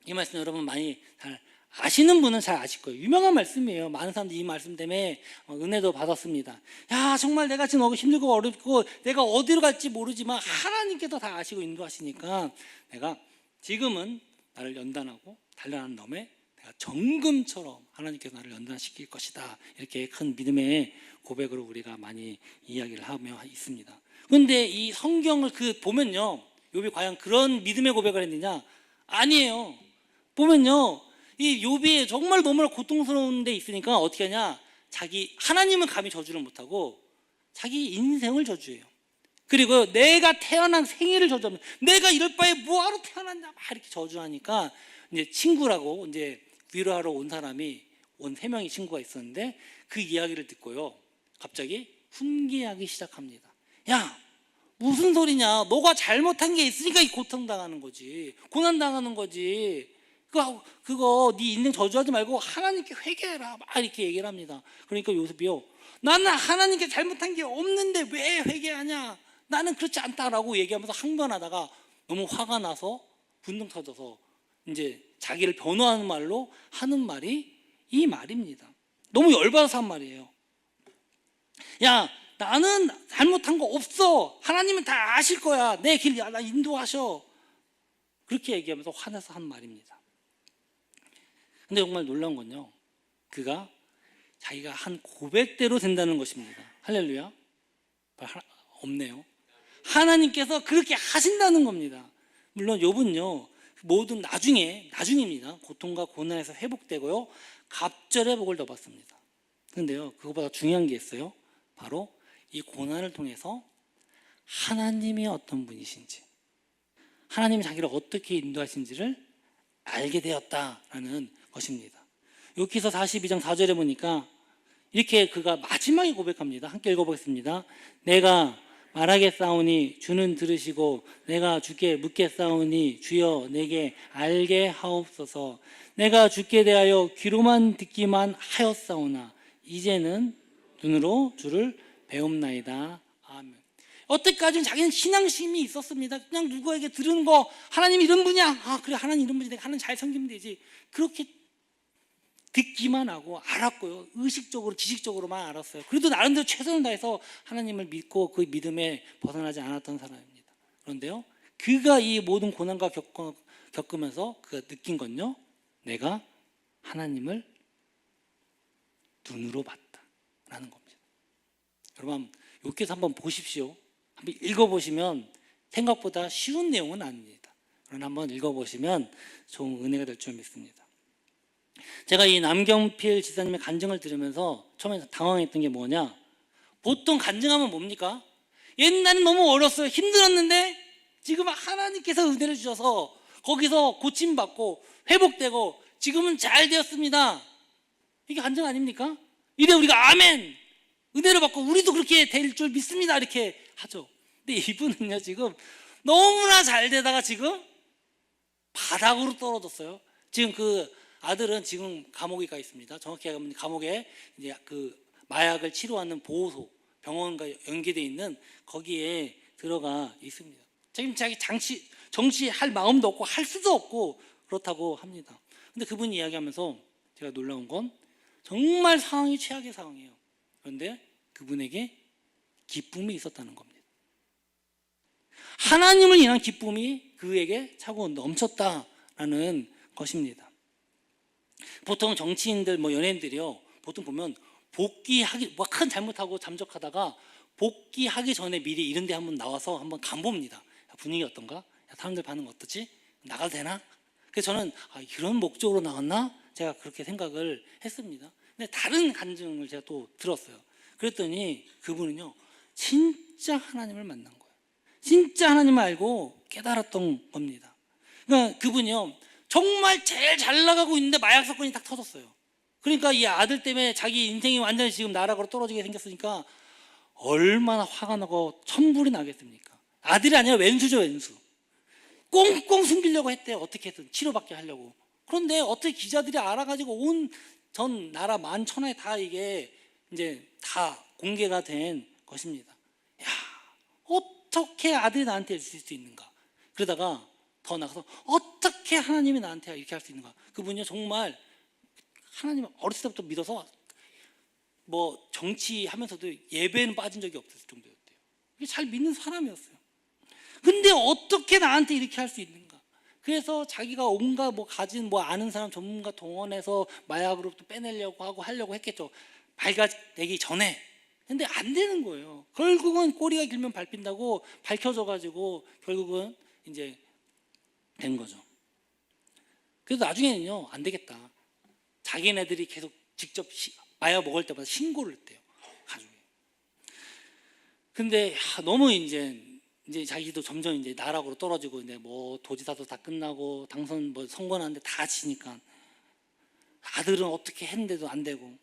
이 말씀 여러분 많이 잘 아시는 분은 잘 아실 거예요. 유명한 말씀이에요. 많은 사람들이 이 말씀 때문에 은혜도 받았습니다. 야 정말 내가 지금 너무 힘들고 어렵고 내가 어디로 갈지 모르지만 하나님께서 다 아시고 인도하시니까 내가 지금은 나를 연단하고 단련하는 놈에 내가 정금처럼 하나님께서 나를 연단시킬 것이다. 이렇게 큰 믿음의 고백으로 우리가 많이 이야기를 하며 있습니다. 그런데 이 성경을 보면요 욥이 과연 그런 믿음의 고백을 했느냐? 아니에요. 보면요 이 욥이 정말 너무나 고통스러운 데 있으니까 어떻게 하냐? 하나님은 감히 저주를 못하고 자기 인생을 저주해요. 그리고 내가 태어난 생일을 저주합니다. 내가 이럴 바에 뭐하러 태어났냐 막 이렇게 저주하니까 이제 친구라고 이제 위로하러 온 사람이 온 3명의 친구가 있었는데 그 이야기를 듣고요 갑자기 훈계하기 시작합니다. 야 무슨 소리냐? 너가 잘못한 게 있으니까 이 고통당하는 거지, 고난당하는 거지. 그거 네 인생 저주하지 말고 하나님께 회개해라 막 이렇게 얘기를 합니다. 그러니까 요셉이요 나는 하나님께 잘못한 게 없는데 왜 회개하냐? 나는 그렇지 않다라고 얘기하면서 항변하다가 너무 화가 나서 분노 터져서 이제 자기를 변호하는 말로 하는 말이 이 말입니다. 너무 열받아서 한 말이에요. 야 나는 잘못한 거 없어. 하나님은 다 아실 거야. 내 길 나 인도하셔. 그렇게 얘기하면서 화내서 한 말입니다. 근데 정말 놀라운 건요 그가 자기가 한 고백대로 된다는 것입니다. 할렐루야. 없네요. 하나님께서 그렇게 하신다는 겁니다. 물론 욥은요 모든 나중입니다. 고통과 고난에서 회복되고요 갑절의 복을 더 받습니다. 그런데요 그것보다 중요한 게 있어요. 바로 이 고난을 통해서 하나님이 어떤 분이신지, 하나님이 자기를 어떻게 인도하신지를 알게 되었다라는 것입니다. 욥기서 42장 4절에 보니까 이렇게 그가 마지막에 고백합니다. 함께 읽어보겠습니다. 내가 말하겠사오니 주는 들으시고 내가 주께 묻겠사오니 주여 내게 알게 하옵소서. 내가 주께 대하여 귀로만 듣기만 하였사오나 이제는 눈으로 주를 배움나이다. 아멘. 여태까지는 자기는 신앙심이 있었습니다. 그냥 누구에게 들은 거, 하나님 이런 분이야. 아, 그래, 하나님 이런 분이 내가 하나님 잘 섬기면 되지. 그렇게 듣기만 하고 알았고요. 의식적으로, 지식적으로만 알았어요. 그래도 나름대로 최선을 다해서 하나님을 믿고 그 믿음에 벗어나지 않았던 사람입니다. 그런데요, 그가 이 모든 고난과 겪으면서 그가 느낀 건요, 내가 하나님을 눈으로 봤다라는 겁니다. 여러분, 욥기서 한번 보십시오. 한번 읽어보시면 생각보다 쉬운 내용은 아닙니다. 그러나 한번 읽어보시면 좋은 은혜가 될 줄 믿습니다. 제가 이 남경필 지사님의 간증을 들으면서 처음에 당황했던 게 뭐냐, 보통 간증하면 뭡니까? 옛날엔 너무 어렸어요. 힘들었는데 지금 하나님께서 은혜를 주셔서 거기서 고침받고 회복되고 지금은 잘 되었습니다. 이게 간증 아닙니까? 이래 우리가 아멘, 은혜를 받고 우리도 그렇게 될 줄 믿습니다, 이렇게 하죠. 근데 이분은요, 지금 너무나 잘 되다가 지금 바닥으로 떨어졌어요. 지금 그 아들은 지금 감옥에 가 있습니다. 정확히 하면 감옥에 이제 그 마약을 치료하는 보호소, 병원과 연계되어 있는 거기에 들어가 있습니다. 지금 자기 정치할 마음도 없고 할 수도 없고 그렇다고 합니다. 근데 그분이 이야기하면서 제가 놀라운 건 정말 상황이 최악의 상황이에요. 그런데 그분에게 기쁨이 있었다는 겁니다. 하나님을 인한 기쁨이 그에게 차고 넘쳤다라는 것입니다. 보통 정치인들, 연예인들이요, 보통 보면 복귀하기, 큰 잘못하고 잠적하다가 복귀하기 전에 미리 이런 데 한번 나와서 한번 간봅니다. 분위기 어떤가? 사람들 반응 어떻지? 나가도 되나? 그래서 저는 이런 목적으로 나왔나? 제가 그렇게 생각을 했습니다. 근데 다른 간증을 제가 또 들었어요. 그랬더니 그분은요, 진짜 하나님을 만난 거예요. 진짜 하나님을 알고 깨달았던 겁니다. 그러니까 그분이요, 정말 제일 잘 나가고 있는데 마약 사건이 딱 터졌어요. 그러니까 이 아들 때문에 자기 인생이 완전히 지금 나락으로 떨어지게 생겼으니까 얼마나 화가 나고 천불이 나겠습니까? 아들이 아니라 왼수죠, 왼수. 꽁꽁 숨기려고 했대요. 어떻게든 치료받게 하려고. 그런데 어떻게 기자들이 알아가지고 온 전 나라 만천하에 다 이게 이제 다 공개가 된 것입니다. 야, 어떻게 아들이 나한테 줄 수 있는가? 그러다가 더 나가서 어떻게 하나님이 나한테 이렇게 할 수 있는가? 그분이 정말 하나님을 어렸을 때부터 믿어서 정치하면서도 예배는 빠진 적이 없을 정도였대요. 잘 믿는 사람이었어요. 근데 어떻게 나한테 이렇게 할 수 있는가? 그래서 자기가 온갖 가진 아는 사람 전문가 동원해서 마약으로부터 빼내려고 하고 하려고 했겠죠. 발각되기 전에. 근데 안 되는 거예요. 결국은 꼬리가 길면 밟힌다고 밝혀져가지고 결국은 이제 된 거죠. 그래서 나중에는요, 안 되겠다. 자기네들이 계속 직접 마약 먹을 때마다 신고를 했대요, 가족이. 근데 너무 이제 자기도 점점 이제 나락으로 떨어지고, 이제 도지사도 다 끝나고 당선 선거하는데 다 지니까 아들은 어떻게 했는데도 안 되고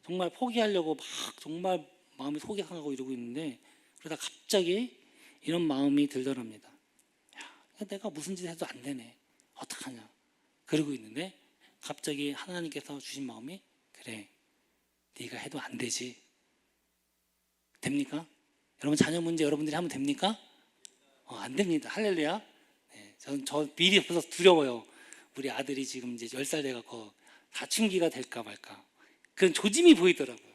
정말 포기하려고 막 정말 마음이 속이 상하고 이러고 있는데, 그러다 갑자기 이런 마음이 들더랍니다. 야, 내가 무슨 짓 해도 안 되네, 어떡하냐, 그러고 있는데 갑자기 하나님께서 주신 마음이, 그래, 네가 해도 안 되지. 됩니까? 여러분, 자녀 문제 여러분들이 하면 됩니까? 안 됩니다. 할렐루야. 네, 저 미리 벌써 두려워요. 우리 아들이 지금 이제 10살 돼갖고 사춘기가 될까 말까, 그런 조짐이 보이더라고요.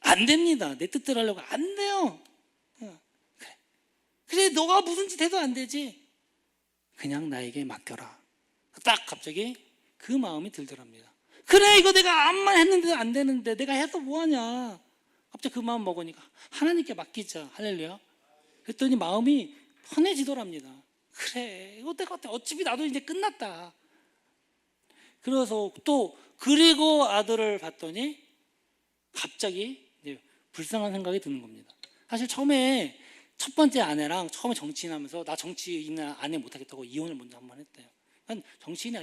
안 됩니다. 내 뜻대로 하려고 안 돼요. 그래, 너가 무슨 짓 해도 안 되지. 그냥 나에게 맡겨라. 딱 갑자기 그 마음이 들더랍니다. 그래, 이거 내가 암만 했는데도 안 되는데 내가 해서 뭐하냐. 갑자기 그 마음 먹으니까 하나님께 맡기자. 할렐루야. 그랬더니 마음이 편해지더랍니다. 그래, 이거 내가 어차피 나도 이제 끝났다. 그래서 그리고 아들을 봤더니 갑자기 이제 불쌍한 생각이 드는 겁니다. 사실 처음에 첫 번째 아내랑 처음에 정치인하면서 나 정치인 아내 못하겠다고 이혼을 먼저 한번 했대요. 정치인이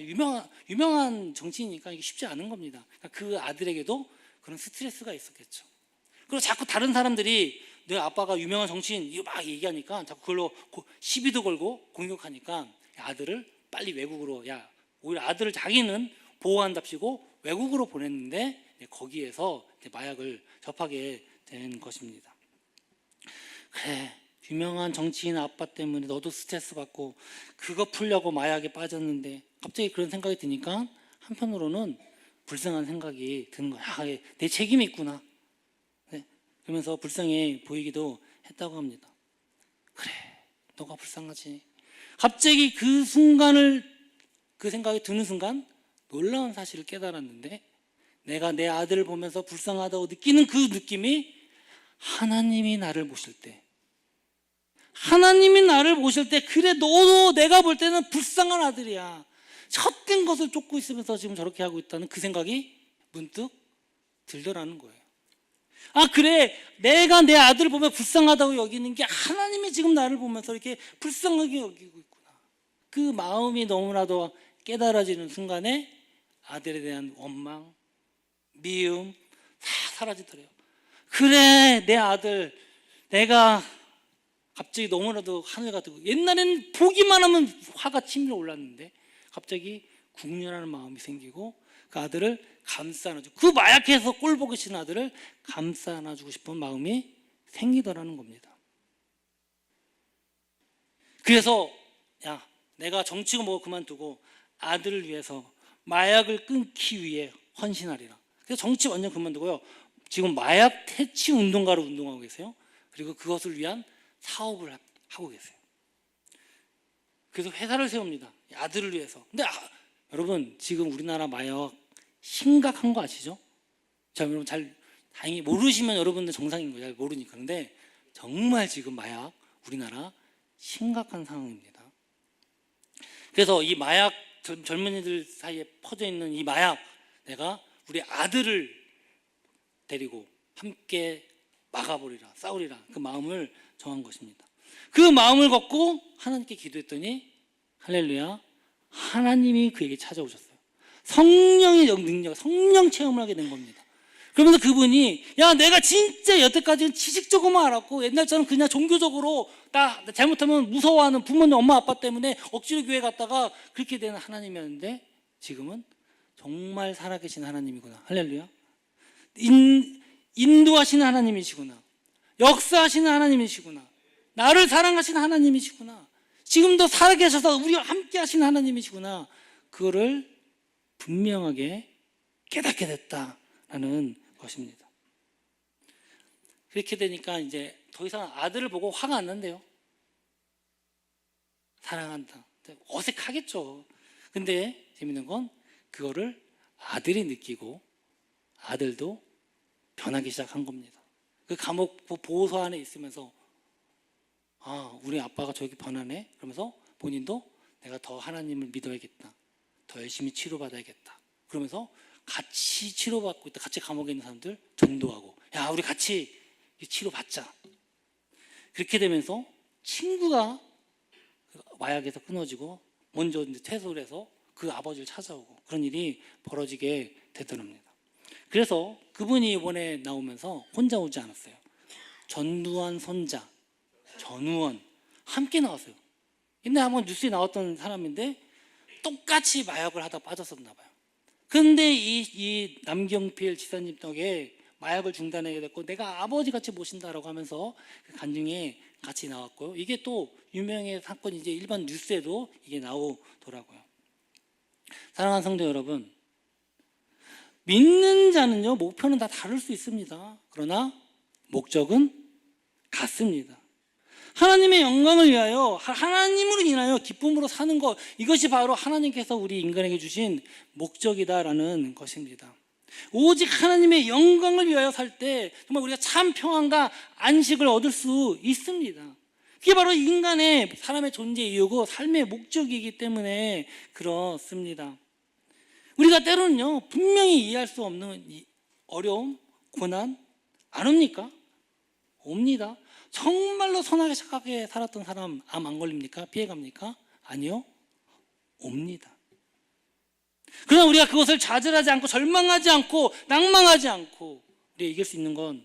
유명한 정치인이니까 이게 쉽지 않은 겁니다. 그 아들에게도 그런 스트레스가 있었겠죠. 그리고 자꾸 다른 사람들이 내 아빠가 유명한 정치인 이거 막 얘기하니까 자꾸 그걸로 시비도 걸고 공격하니까 아들을 빨리 외국으로, 오히려 아들을 자기는 보호한답시고 외국으로 보냈는데 거기에서 마약을 접하게 된 것입니다. 그래, 유명한 정치인 아빠 때문에 너도 스트레스 받고 그거 풀려고 마약에 빠졌는데, 갑자기 그런 생각이 드니까 한편으로는 불쌍한 생각이 드는 거야. 아, 내 책임이 있구나. 네, 그러면서 불쌍해 보이기도 했다고 합니다. 그래, 너가 불쌍하지. 갑자기 그 생각이 드는 순간 놀라운 사실을 깨달았는데, 내가 내 아들을 보면서 불쌍하다고 느끼는 그 느낌이 하나님이 나를 보실 때, 그래, 너도 내가 볼 때는 불쌍한 아들이야, 헛된 것을 쫓고 있으면서 지금 저렇게 하고 있다는 그 생각이 문득 들더라는 거예요. 아, 그래, 내가 내 아들을 보면 불쌍하다고 여기는 게 하나님이 지금 나를 보면서 이렇게 불쌍하게 여기고 있구나. 그 마음이 너무나도 깨달아지는 순간에 아들에 대한 원망, 미움 다 사라지더래요. 그래, 내 아들, 내가 갑자기 너무나도 하늘 같고, 옛날에는 보기만 하면 화가 치밀어 올랐는데 갑자기 국률하는 마음이 생기고, 그 아들을 감싸 안아주고, 그 마약해서 꼴 보기 싫은 아들을 감싸 안아주고 싶은 마음이 생기더라는 겁니다. 그래서 야, 내가 정치고 뭐 그만두고 아들을 위해서 마약을 끊기 위해 헌신하리라. 그래서 정치 완전 그만두고요, 지금 마약 퇴치 운동가로 운동하고 계세요. 그리고 그것을 위한 사업을 하고 계세요. 그래서 회사를 세웁니다, 아들을 위해서. 근데 여러분, 지금 우리나라 마약 심각한 거 아시죠? 자, 여러분 다행히 모르시면 여러분들 정상인 거예요. 잘 모르니까. 그런데 정말 지금 마약 우리나라 심각한 상황입니다. 그래서 이 마약, 젊은이들 사이에 퍼져 있는 이 마약, 내가 우리 아들을 데리고 함께 막아버리라, 싸우리라, 그 마음을 정한 것입니다. 그 마음을 갖고 하나님께 기도했더니 할렐루야, 하나님이 그에게 찾아오셨어요. 성령의 능력, 성령 체험을 하게 된 겁니다. 그러면서 그분이, 야, 내가 진짜 여태까지는 지식적으로만 알았고, 옛날처럼 그냥 종교적으로 나 잘못하면 무서워하는 부모님, 엄마 아빠 때문에 억지로 교회 갔다가 그렇게 되는 하나님이었는데, 지금은 정말 살아계신 하나님이구나. 할렐루야. 인도하시는 하나님이시구나. 역사하시는 하나님이시구나. 나를 사랑하시는 하나님이시구나. 지금도 살아계셔서 우리와 함께 하시는 하나님이시구나. 그거를 분명하게 깨닫게 됐다라는 것입니다. 그렇게 되니까 이제 더 이상 아들을 보고 화가 안 난대요. 사랑한다. 어색하겠죠. 근데 재밌는 건 그거를 아들이 느끼고 아들도 변하기 시작한 겁니다. 그 감옥 보호소 안에 있으면서, 아, 우리 아빠가 저렇게 변하네. 그러면서 본인도 내가 더 하나님을 믿어야겠다, 더 열심히 치료받아야겠다, 그러면서 같이 치료받고 있다, 같이 감옥에 있는 사람들 전도하고, 야, 우리 같이 치료받자. 그렇게 되면서 친구가 마약에서 끊어지고 먼저 이제 퇴소를 해서 그 아버지를 찾아오고, 그런 일이 벌어지게 되더랍니다. 그래서 그분이 이번에 나오면서 혼자 오지 않았어요. 전두환 손자 전우원 함께 나왔어요. 옛날에 한번 뉴스에 나왔던 사람인데 똑같이 마약을 하다 빠졌었나 봐요. 그런데 이 남경필 지사님 덕에 마약을 중단하게 됐고, 내가 아버지같이 모신다라고 하면서 그 간증에 같이 나왔고요. 이게 또 유명한 사건이 이제 일반 뉴스에도 이게 나오더라고요. 사랑하는 성도 여러분, 믿는 자는요, 목표는 다 다를 수 있습니다. 그러나 목적은 같습니다. 하나님의 영광을 위하여, 하나님으로 인하여 기쁨으로 사는 것, 이것이 바로 하나님께서 우리 인간에게 주신 목적이다라는 것입니다. 오직 하나님의 영광을 위하여 살 때 정말 우리가 참 평안과 안식을 얻을 수 있습니다. 그게 바로 인간의, 사람의 존재 이유고 삶의 목적이기 때문에 그렇습니다. 우리가 때로는요, 분명히 이해할 수 없는 어려움, 고난 안 옵니까? 옵니다. 정말로 선하게 착하게 살았던 사람 암 안 걸립니까? 피해갑니까? 아니요, 옵니다. 그러나 우리가 그것을 좌절하지 않고 절망하지 않고 낭망하지 않고 우리가 이길 수 있는 건,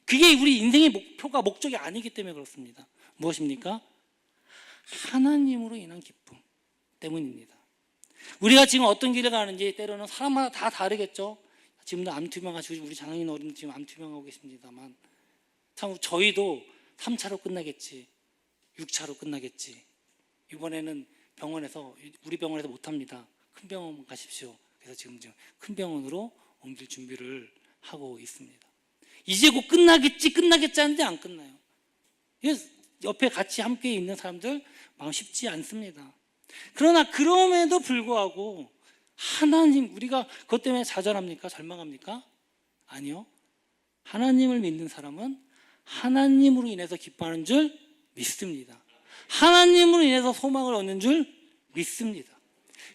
그게 우리 인생의 목표가 목적이 아니기 때문에 그렇습니다. 무엇입니까? 하나님으로 인한 기쁨 때문입니다. 우리가 지금 어떤 길을 가는지 때로는 사람마다 다 다르겠죠. 지금도 암투병하시고 우리 장인 어른 지금 암투병하고 계십니다만, 참 저희도 3차로 끝나겠지, 6차로 끝나겠지. 이번에는 병원에서, 우리 병원에서 못합니다. 큰 병원 가십시오. 그래서 지금 큰 병원으로 옮길 준비를 하고 있습니다. 이제 곧 끝나겠지 하는데 안 끝나요. 옆에 같이 함께 있는 사람들 마음 쉽지 않습니다. 그러나 그럼에도 불구하고 하나님, 우리가 그것 때문에 좌절합니까? 절망합니까? 아니요. 하나님을 믿는 사람은 하나님으로 인해서 기뻐하는 줄 믿습니다. 하나님으로 인해서 소망을 얻는 줄 믿습니다.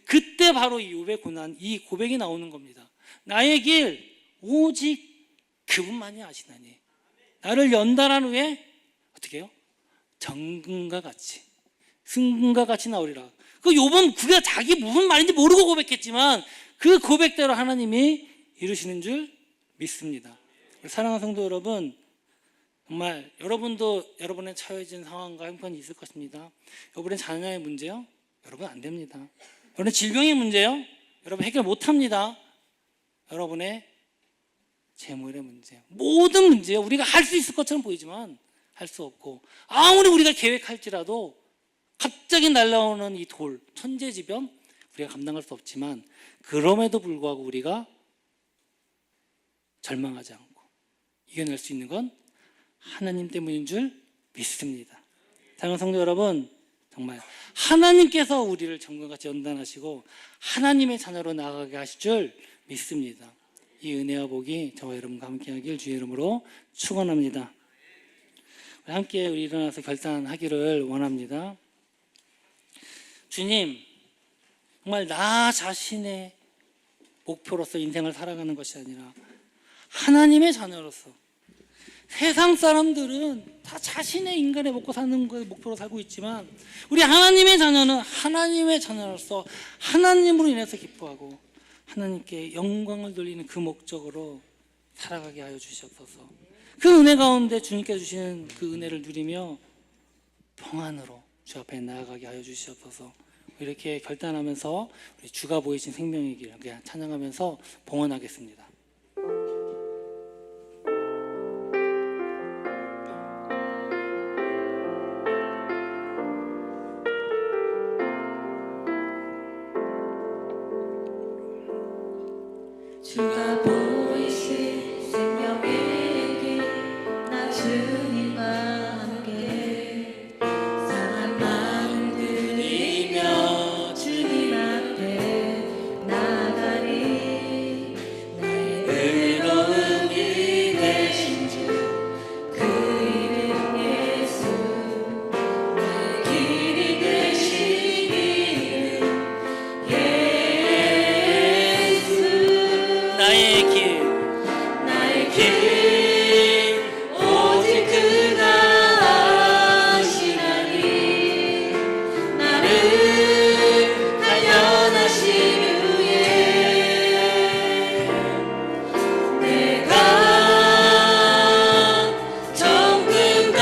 그때 바로 이 욥의 고난, 이 고백이 나오는 겁니다. 나의 길 오직 그분만이 아시나니 나를 연단한 후에 어떻게 해요? 정금과 같이, 승금과 같이 나오리라. 그 욥은 그게 자기 무슨 말인지 모르고 고백했지만 그 고백대로 하나님이 이루시는 줄 믿습니다. 사랑하는 성도 여러분, 정말 여러분도 여러분의 처해진 상황과 형편이 있을 것입니다. 여러분의 자녀의 문제요? 여러분 안 됩니다. 여러분의 질병의 문제요? 여러분 해결 못합니다. 여러분의 재물의 문제요. 모든 문제요. 우리가 할 수 있을 것처럼 보이지만 할 수 없고, 아무리 우리가 계획할지라도 갑자기 날라오는 이 돌, 천재지변 우리가 감당할 수 없지만 그럼에도 불구하고 우리가 절망하지 않고 이겨낼 수 있는 건 하나님 때문인 줄 믿습니다. 사랑하는 성도 여러분, 정말 하나님께서 우리를 정금같이 연단하시고 하나님의 자녀로 나아가게 하실 줄 믿습니다. 이 은혜와 복이 저와 여러분과 함께 하길 주의 이름으로 축원합니다. 함께 우리 일어나서 결단하기를 원합니다. 주님, 정말 나 자신의 목표로서 인생을 살아가는 것이 아니라 하나님의 자녀로서, 세상 사람들은 다 자신의 인간의 먹고 사는 것을 목표로 살고 있지만 우리 하나님의 자녀는 하나님의 자녀로서 하나님으로 인해서 기뻐하고 하나님께 영광을 돌리는 그 목적으로 살아가게 하여 주시옵소서. 그 은혜 가운데 주님께 주시는 그 은혜를 누리며 평안으로 주 앞에 나아가게 하여 주시옵소서. 이렇게 결단하면서 우리 주가 보이신 생명의 길 찬양하면서 봉헌하겠습니다. 주가 보이신 생명의 길, 나 주님과 함께 상한 마음 들이며 주님 앞에 나가리. 나의 의로움이 되신 주, 그 이름 예수, 나의 길이 되신 이름 예수. 나의 길 오직 그가 아시나니 나를 단련하신 후에 내가 정금같이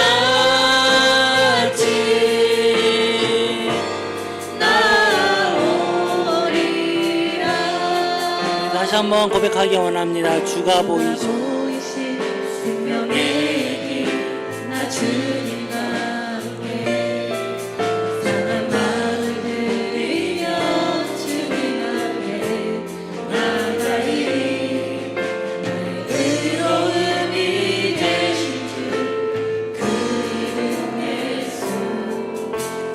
나오리라. 다시 한번 고백하기 원합니다. 주가 보이신 생명의 길, 나 주님과 함께 상한 마음 들이며 주님 앞에 나가리. 나의 의로움이 되신 주, 그 이름 예수,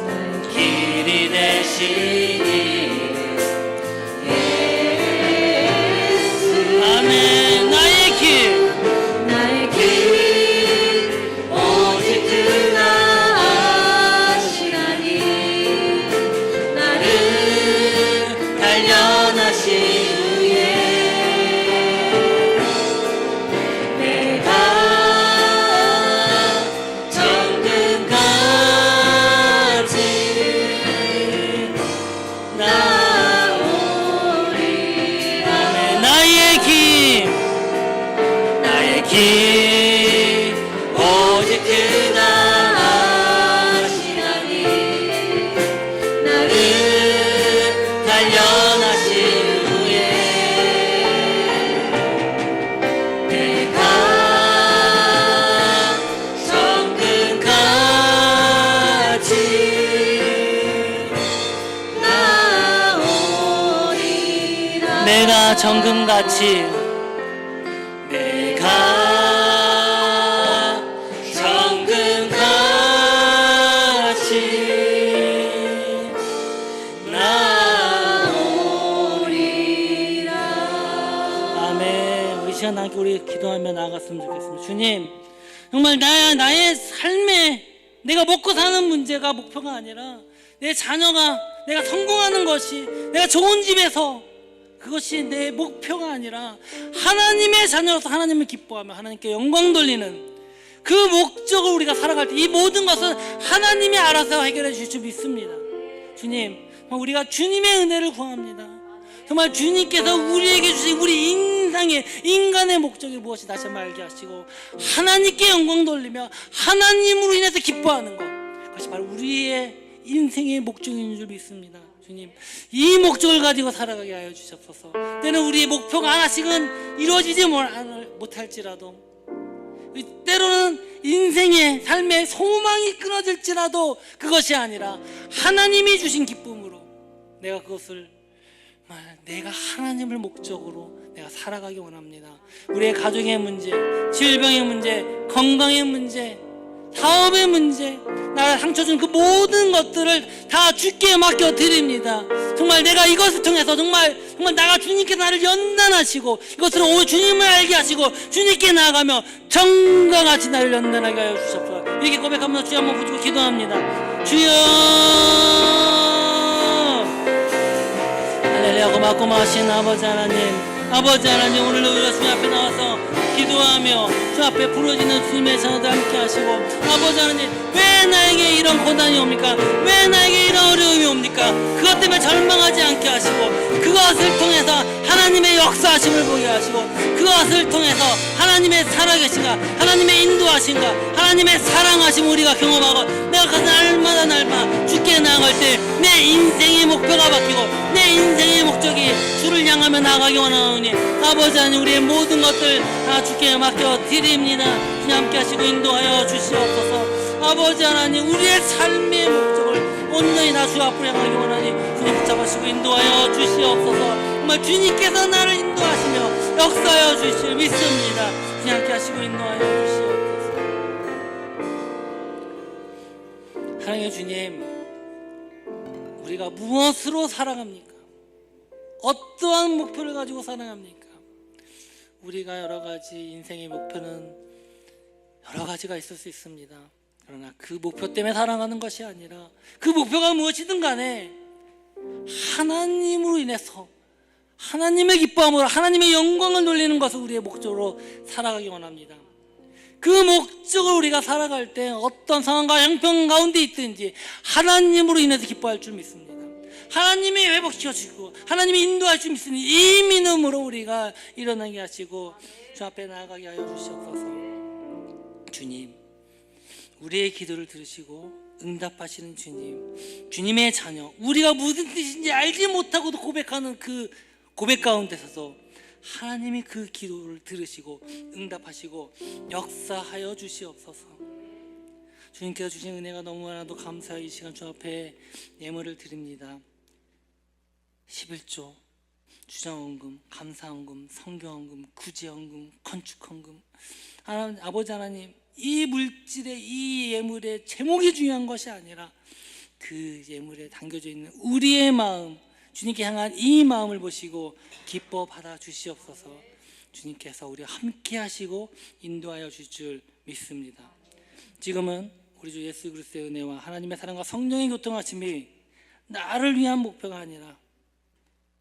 나의 길이 되신 아멘. 나의 길 오직 그가 아시나니 나를 단련하신 후에 내가 정금같이 나오리라. 나의 길 오직 그가 아시나니 나를 단련하신 후에 내가 정금같이 내가 정금같이 내가 정금같이 나오리라. 아멘. 이 시간 함께 우리 기도하며 나아갔으면 좋겠습니다. 주님, 정말 나의 삶에 내가 먹고 사는 문제가 목표가 아니라 내 자녀가 내가 성공하는 것이, 내가 좋은 집에서 그것이 내 목표가 아니라 하나님의 자녀로서 하나님을 기뻐하며 하나님께 영광 돌리는 그 목적을 우리가 살아갈 때 이 모든 것은 하나님이 알아서 해결해 주실 줄 믿습니다. 주님, 우리가 주님의 은혜를 구합니다. 정말 주님께서 우리에게 주신 우리 인간의 목적이 무엇이 다시 한번 알게 하시고 하나님께 영광 돌리며 하나님으로 인해서 기뻐하는 것, 그것이 바로 우리의 인생의 목적인 줄 믿습니다. 주님, 이 목적을 가지고 살아가게 하여 주셨소서. 때는 우리의 목표가 하나씩은 이루어지지 못할지라도, 때로는 인생의 삶의 소망이 끊어질지라도 그것이 아니라 하나님이 주신 기쁨으로 내가 그것을 내가 하나님을 목적으로 내가 살아가기 원합니다. 우리의 가족의 문제, 질병의 문제, 건강의 문제, 사업의 문제, 나를 상처 준 그 모든 것들을 다 주께 맡겨 드립니다. 정말 내가 이것을 통해서 정말 나가 주님께 나를 연단하시고 이것으로 오늘 주님을 알게 하시고 주님께 나아가며 정강같이 나를 연단하게 하여 주셨소서. 이렇게 고백하면서 주여 한번 붙들고 기도합니다. 주여, 할렐루야. 고맙고마하신 아버지 하나님, 오늘도 우리가 주님 앞에 나와서 기도하며 주 앞에 부러지는 주님의 자녀들 함께 하시고, 아버지 하나님, 왜 나에게 이런 고난이 옵니까? 왜 나에게 이런 어려움이 옵니까? 그것 때문에 절망하지 않게 하시고, 그것을 통해서 하나님의 역사하심을 보게 하시고, 그것을 통해서 하나님의 살아계신가, 하나님의 인도하신가, 하나님의 사랑하심 우리가 경험하고, 내가 그 날마다 주께 나아갈 때 내 인생의 목표가 바뀌고 내 인생의 목적이 주를 향하며 나아가기 원하오니, 아버지 하나님, 우리의 모든 것들 다 주께 맡겨 드립니다. 주님 함께 하시고 인도하여 주시옵소서. 아버지 하나님, 우리의 삶의 목적을 온전히 다 주 앞으로 향하기 원하니 주님 붙잡으시고 인도하여 주시옵소서. 정말 주님께서 나를 인도하시며 역사하여 주실 믿습니다. 주님 함께 하시고 인도하여 주시옵소서. 사랑의 주님, 우리가 무엇으로 살아갑니까? 어떠한 목표를 가지고 살아갑니까? 우리가 여러 가지 인생의 목표는 여러 가지가 있을 수 있습니다. 그러나 그 목표 때문에 살아가는 것이 아니라 그 목표가 무엇이든 간에 하나님으로 인해서 하나님의 기뻐함으로 하나님의 영광을 돌리는 것을 우리의 목적으로 살아가기 원합니다. 그 목적을 우리가 살아갈 때 어떤 상황과 형편 가운데 있든지 하나님으로 인해서 기뻐할 줄 믿습니다. 하나님이 회복시켜주시고 하나님이 인도할 줄 믿습니다. 이 믿음으로 우리가 일어나게 하시고 주 앞에 나아가게 하여 주시옵소서. 주님, 우리의 기도를 들으시고 응답하시는 주님, 주님의 자녀, 우리가 무슨 뜻인지 알지 못하고도 고백하는 그 고백 가운데서도 하나님이 그 기도를 들으시고 응답하시고 역사하여 주시옵소서. 주님께서 주신 은혜가 너무나도 감사히 이 시간 주 앞에 예물을 드립니다. 11조, 주장헌금, 감사헌금, 성경헌금, 구제헌금, 건축헌금. 아버지 하나님, 이 물질의 이 예물의 제목이 중요한 것이 아니라 그 예물에 담겨져 있는 우리의 마음, 주님께 향한 이 마음을 보시고 기뻐 받아 주시옵소서. 주님께서 우리와 함께 하시고 인도하여 주실 줄 믿습니다. 지금은 우리 주 예수 그리스도의 은혜와 하나님의 사랑과 성령의 교통하심이 나를 위한 목표가 아니라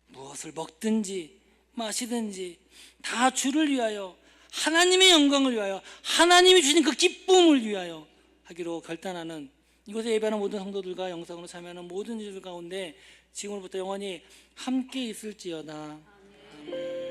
무엇을 먹든지 마시든지 다 주를 위하여, 하나님의 영광을 위하여, 하나님이 주신 그 기쁨을 위하여 하기로 결단하는 이곳에 예배하는 모든 성도들과 영상으로 참여하는 모든 이들 가운데 지금부터 영원히 함께 있을지어다. 아멘.